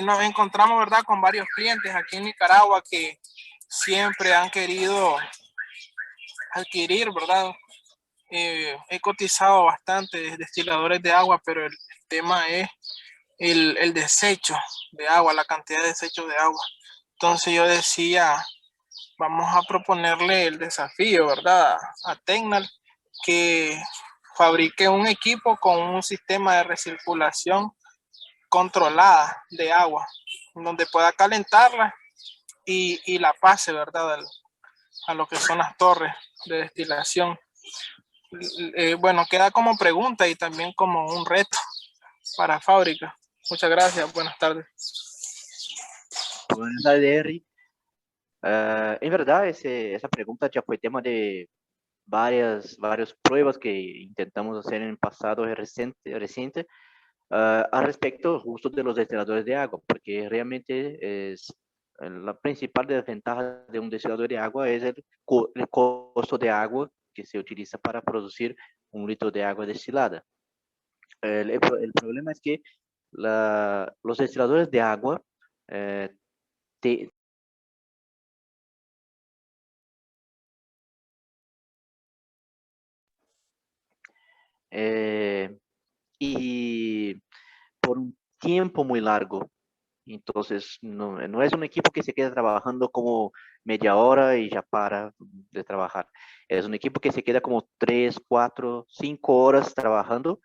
Nos encontramos, ¿verdad?, con varios clientes aquí en Nicaragua que siempre han querido adquirir, ¿verdad? He cotizado bastante destiladores de agua, pero el tema es el desecho de agua, la cantidad de desecho de agua. Entonces yo decía, vamos a proponerle el desafío, ¿verdad?, a Tecnal, que fabrique un equipo con un sistema de recirculación controlada de agua, donde pueda calentarla y la pase, ¿verdad?, a lo que son las torres de destilación. Bueno, queda como pregunta y también como un reto para fábrica. Muchas gracias, buenas tardes. Buenas tardes, Henry. En verdad, esa pregunta ya fue tema de varias pruebas que intentamos hacer en el pasado reciente al respecto justo de los destiladores de agua, porque realmente es la principal desventaja de un destilador de agua es el costo de agua que se utiliza para producir un litro de agua destilada. El problema es que los destiladores de agua y por un tiempo muy largo. Entonces, no es un equipo que se queda trabajando como media hora y ya para de trabajar. Es un equipo que se queda como 3, 4, 5 horas trabajando,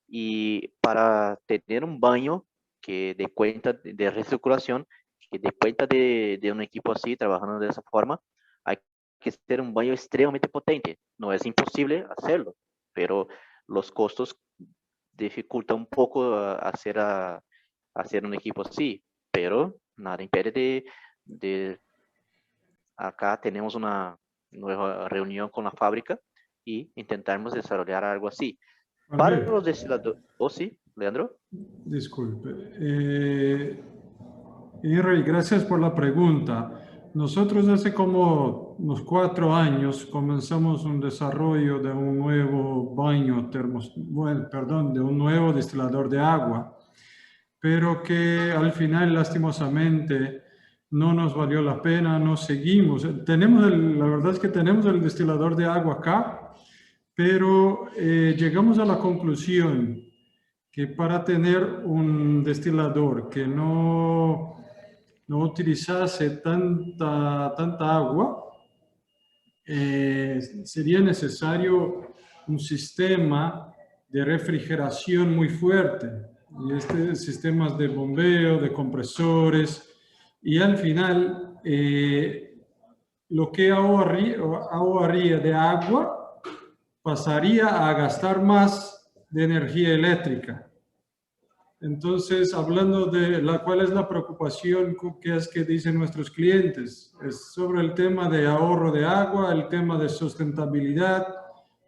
y para tener un baño que dé cuenta de recirculación, que dé cuenta de un equipo así, trabajando de esa forma, hay que ser un baño extremadamente potente. No es imposible hacerlo, pero los costos dificultan un poco hacer un equipo así, pero nada impide de acá tenemos una nueva reunión con la fábrica y intentamos desarrollar algo así. Para Valmir, los destiladores, sí, Leandro. disculpe. Henry, gracias por la pregunta. Nosotros hace como unos 4 años comenzamos un desarrollo de un nuevo de un nuevo destilador de agua, pero que al final lastimosamente no nos valió la pena, no seguimos. La verdad es que tenemos el destilador de agua acá, pero llegamos a la conclusión que para tener un destilador que no utilizase tanta agua, sería necesario un sistema de refrigeración muy fuerte. Y sistemas de bombeo, de compresores, y al final lo que ahorraría de agua pasaría a gastar más de energía eléctrica. Entonces, hablando de cuál es la preocupación que dicen nuestros clientes, es sobre el tema de ahorro de agua, el tema de sustentabilidad,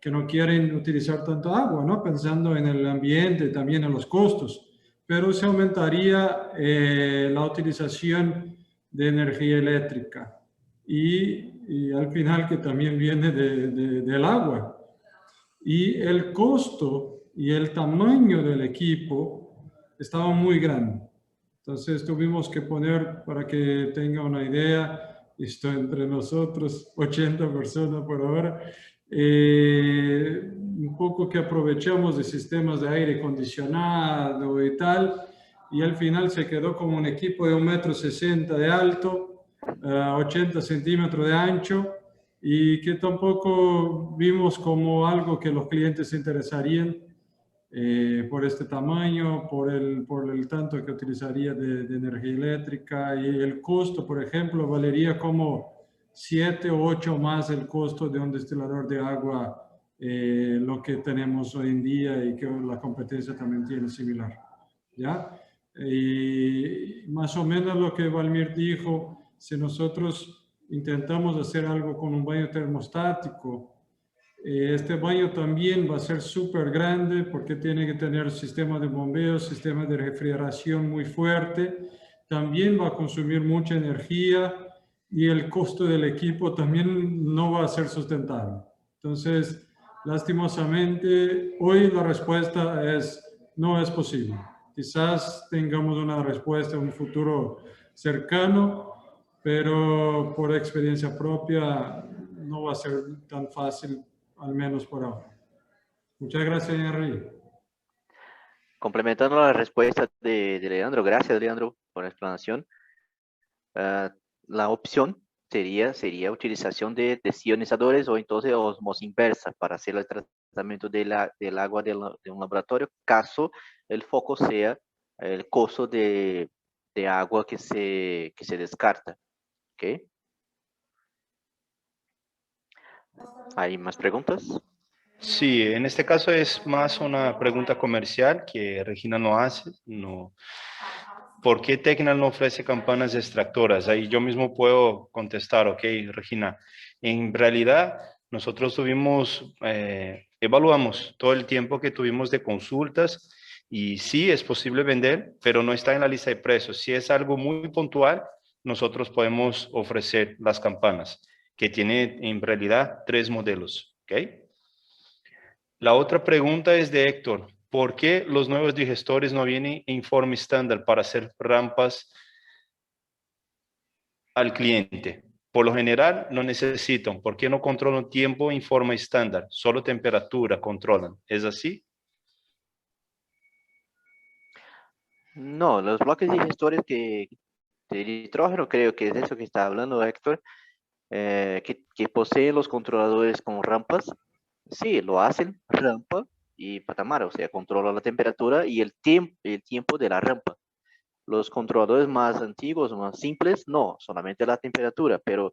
que no quieren utilizar tanto agua, ¿no? Pensando en el ambiente, también en los costos, pero se aumentaría la utilización de energía eléctrica y al final que también viene del agua. Y el costo y el tamaño del equipo estaba muy grande. Entonces tuvimos que poner, para que tenga una idea, esto entre nosotros, 80 personas por ahora, un poco que aprovechamos de sistemas de aire acondicionado y tal, y al final se quedó como un equipo de 1,60 m de alto, 80 centímetros de ancho, y que tampoco vimos como algo que los clientes se interesarían por este tamaño, por el tanto que utilizaría de energía eléctrica, y el costo, por ejemplo, valería como 7 o 8 más el costo de un destilador de agua, lo que tenemos hoy en día y que la competencia también tiene similar. ¿Ya? Y más o menos lo que Valmir dijo, si nosotros intentamos hacer algo con un baño termostático, este baño también va a ser súper grande porque tiene que tener sistema de bombeo, sistema de refrigeración muy fuerte. También va a consumir mucha energía y el costo del equipo también no va a ser sustentable. Entonces, lastimosamente, hoy la respuesta es no es posible. Quizás tengamos una respuesta en un futuro cercano, pero por experiencia propia no va a ser tan fácil, al menos por ahora. Muchas gracias, Henry. Complementando la respuesta de Leandro, gracias Leandro por la explanación. La opción sería utilización de desionizadores o entonces osmosis inversa para hacer el tratamiento del agua de un laboratorio, caso el foco sea el costo de agua que se descarta. ¿Ok? ¿Hay más preguntas? Sí, en este caso es más una pregunta comercial que Regina no hace. No. ¿Por qué Tecnal no ofrece campanas extractoras? Ahí yo mismo puedo contestar, ok, Regina. En realidad, nosotros evaluamos todo el tiempo que tuvimos de consultas y sí es posible vender, pero no está en la lista de precios. Si es algo muy puntual, nosotros podemos ofrecer las campanas, que tiene en realidad 3 modelos, ok. La otra pregunta es de Héctor. ¿Por qué los nuevos digestores no vienen en forma estándar para hacer rampas al cliente? Por lo general no necesitan. ¿Por qué no controlan tiempo en forma estándar? Solo temperatura controlan. ¿Es así? No, los bloques digestores de nitrógeno, creo que es eso que está hablando Héctor, que poseen los controladores con rampas. Sí, lo hacen rampa y patamar, o sea, controla la temperatura y el tiempo de la rampa. Los controladores más antiguos, más simples, no, solamente la temperatura, pero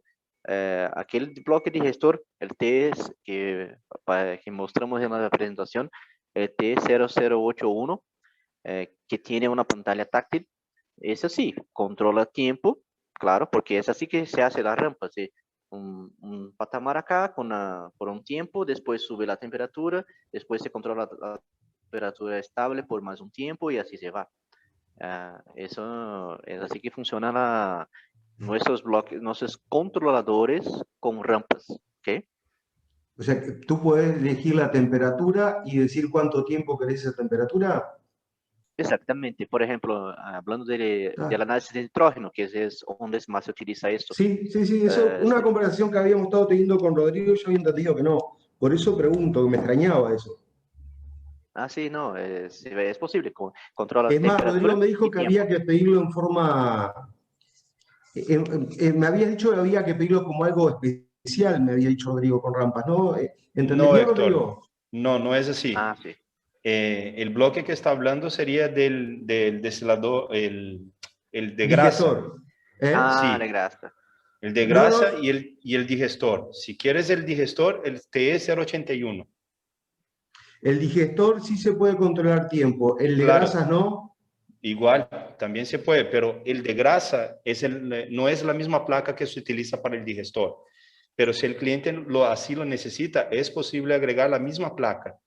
aquel bloque digestor, el TS que mostramos en la presentación, el T0081, que tiene una pantalla táctil, es así, controla tiempo, claro, porque es así que se hace la rampa, ¿sí? un patamar acá por un tiempo, después sube la temperatura, después se controla la temperatura estable por más un tiempo y así se va. Eso es así que funcionan nuestros bloques, nuestros controladores con rampas. ¿Okay? O sea, que tú puedes elegir la temperatura y decir cuánto tiempo querés esa temperatura. Exactamente. Por ejemplo, hablando del análisis de nitrógeno, que es donde más se utiliza esto. Sí, eso, una conversación que habíamos estado teniendo con Rodrigo, yo había entendido que no. Por eso pregunto, que me extrañaba eso. Sí, no, es posible. Controla Es más, temperatura Rodrigo me dijo y que tiempo. había que pedirlo en forma... me había dicho que había que pedirlo como algo especial, me había dicho Rodrigo con rampas, ¿no? ¿Entendí No, bien, Héctor, Rodrigo? no es así. Sí. El bloque que está hablando sería del destilador, el de grasa. Digestor. Sí, de grasa. el de grasa y el digestor. Si quieres el digestor, el TE081. El digestor sí se puede controlar tiempo, el de Claro. grasas no. Igual, también se puede, pero el de grasa no es la misma placa que se utiliza para el digestor. Pero si el cliente así lo necesita, es posible agregar la misma placa.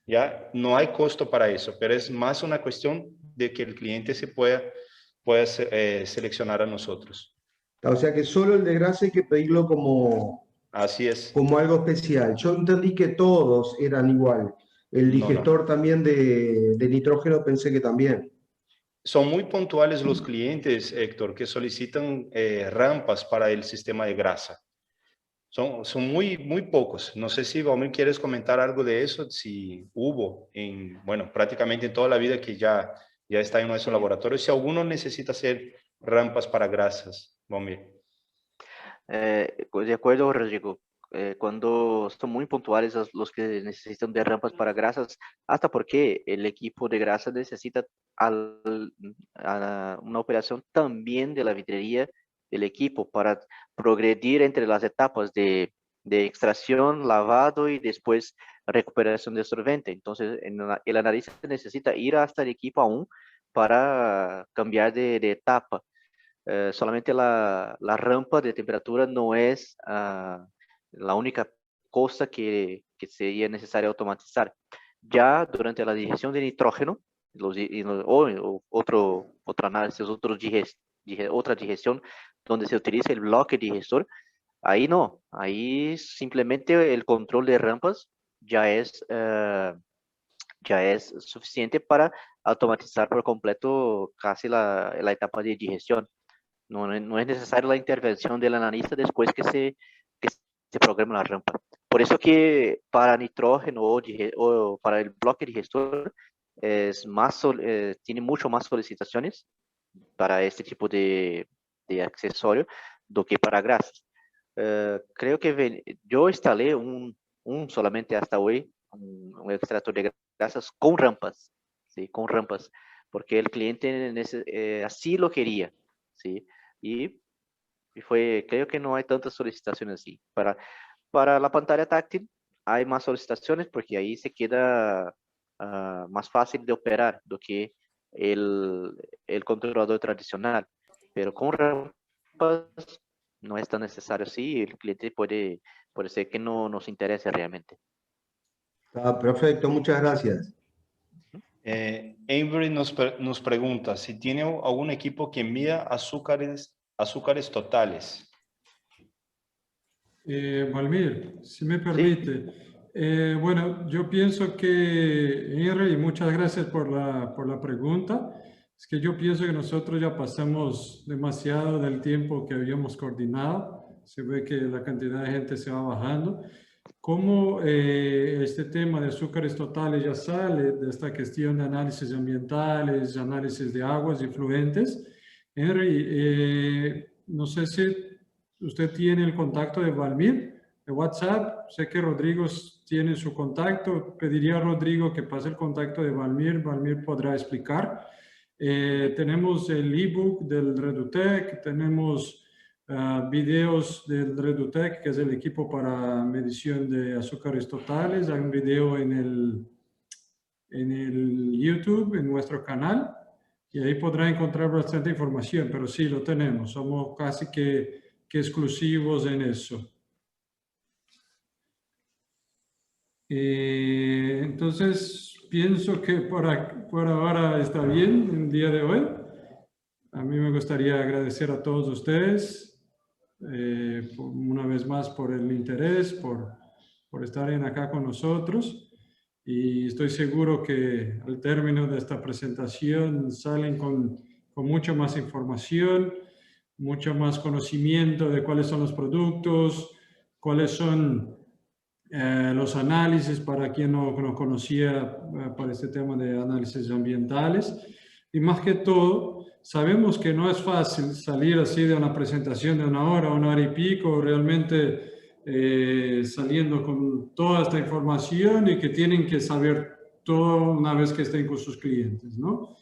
¿Ya? No hay costo para eso, pero es más una cuestión de que el cliente se pueda seleccionar a nosotros. O sea que solo el de grasa hay que pedirlo como, Así es. como algo especial. Yo entendí que todos eran igual. El digestor también de nitrógeno pensé que también. Son muy puntuales los clientes, Héctor, que solicitan rampas para el sistema de grasa. Son muy pocos. No sé si Valmir quieres comentar algo de eso, si hubo prácticamente en toda la vida que ya está en nuestro laboratorio, si alguno necesita hacer rampas para grasas, Valmir. De acuerdo, Rodrigo. Cuando son muy puntuales los que necesitan de rampas para grasas, hasta porque el equipo de grasa necesita una operación también de la vidrería del equipo para progredir entre las etapas de extracción, lavado y después recuperación de solvente. Entonces, el analista necesita ir hasta el equipo aún para cambiar de etapa. Solamente la rampa de temperatura no es la única cosa que sería necesario automatizar. Ya durante la digestión de nitrógeno, otro análisis, otra digestión donde se utiliza el bloque digestor, ahí no, ahí simplemente el control de rampas ya es suficiente para automatizar por completo casi la etapa de digestión. No es necesaria la intervención del analista después que se programa la rampa. Por eso que para nitrógeno o para el bloque digestor tiene mucho más solicitaciones para este tipo de accesorio do que para grasas. Creo que yo instalé solamente hasta hoy, un extractor de grasas con rampas, ¿sí? Con rampas, porque el cliente así lo quería, ¿sí? Y creo que no hay tantas solicitaciones así. Para la pantalla táctil hay más solicitaciones porque ahí se queda más fácil de operar do que el controlador tradicional. Pero con rampas no es tan necesario así y el cliente puede ser que no nos interese realmente. Perfecto, muchas gracias. Avery nos pregunta si tiene algún equipo que mida azúcares totales. Valmir, si me permite. Bueno, yo pienso que, Henry, y muchas gracias por la pregunta. Es que yo pienso que nosotros ya pasamos demasiado del tiempo que habíamos coordinado. Se ve que la cantidad de gente se va bajando. Como este tema de azúcares totales ya sale de esta cuestión de análisis ambientales, análisis de aguas y fluentes, Henry, no sé si usted tiene el contacto de Valmir, de WhatsApp. Sé que Rodrigo tiene su contacto. Pediría a Rodrigo que pase el contacto de Valmir. Valmir podrá explicar. Tenemos el ebook del Redutec, tenemos videos del Redutec, que es el equipo para medición de azúcares totales. Hay un video en el YouTube, en nuestro canal, y ahí podrá encontrar bastante información, pero sí, lo tenemos. Somos casi que que exclusivos en eso. Entonces, pienso que por ahora está bien el día de hoy. A mí me gustaría agradecer a todos ustedes una vez más por el interés, por estar acá con nosotros. Y estoy seguro que al término de esta presentación salen con mucha más información, mucho más conocimiento de cuáles son los productos, cuáles son los análisis para quien no conocía para este tema de análisis ambientales. Y más que todo, sabemos que no es fácil salir así de una presentación de una hora y pico, realmente saliendo con toda esta información y que tienen que saber todo una vez que estén con sus clientes, ¿no?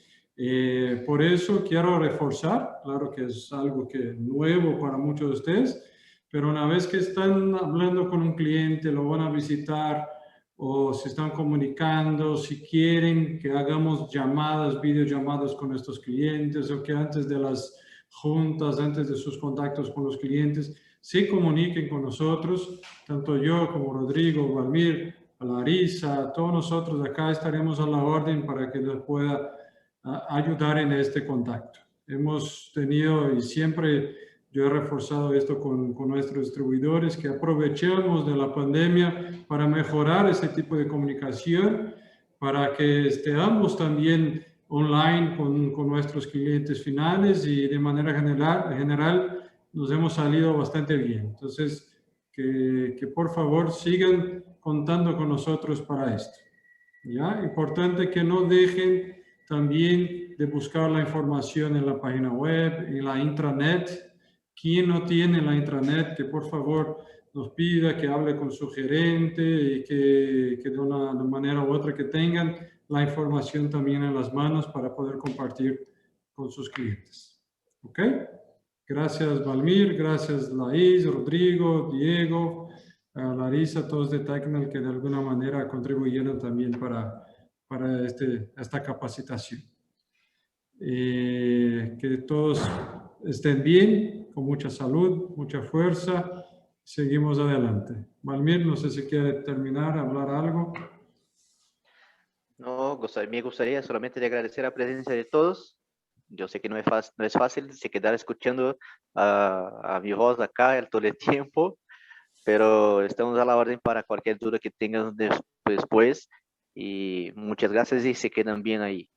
Por eso quiero reforzar, claro que es algo que es nuevo para muchos de ustedes, pero una vez que están hablando con un cliente, lo van a visitar o se están comunicando, si quieren que hagamos llamadas, videollamadas con estos clientes o que antes de las juntas, antes de sus contactos con los clientes, se comuniquen con nosotros, tanto yo como Rodrigo, Valmir, Larisa, todos nosotros acá estaremos a la orden para que les pueda ayudar en este contacto. Hemos tenido y siempre yo he reforzado esto con nuestros distribuidores, que aprovechemos de la pandemia para mejorar ese tipo de comunicación, para que estemos también online con nuestros clientes finales y de manera general nos hemos salido bastante bien. Entonces, que por favor sigan contando con nosotros para esto. ¿Ya? Importante que no dejen también de buscar la información en la página web, en la intranet. Quien no tiene la intranet, que por favor nos pida que hable con su gerente y que de una manera u otra que tengan la información también en las manos para poder compartir con sus clientes. ¿Ok? Gracias, Valmir. Gracias, Laís, Rodrigo, Diego, Larisa, todos de Tecnal que de alguna manera contribuyeron también para esta capacitación. Que todos estén bien, con mucha salud, mucha fuerza. Seguimos adelante. Valmir, no sé si quiere terminar, hablar algo. No, me gustaría solamente de agradecer la presencia de todos. Yo sé que no es fácil se quedar escuchando a mi voz acá todo el tiempo, pero estamos a la orden para cualquier duda que tengan después. Y muchas gracias y se quedan bien ahí.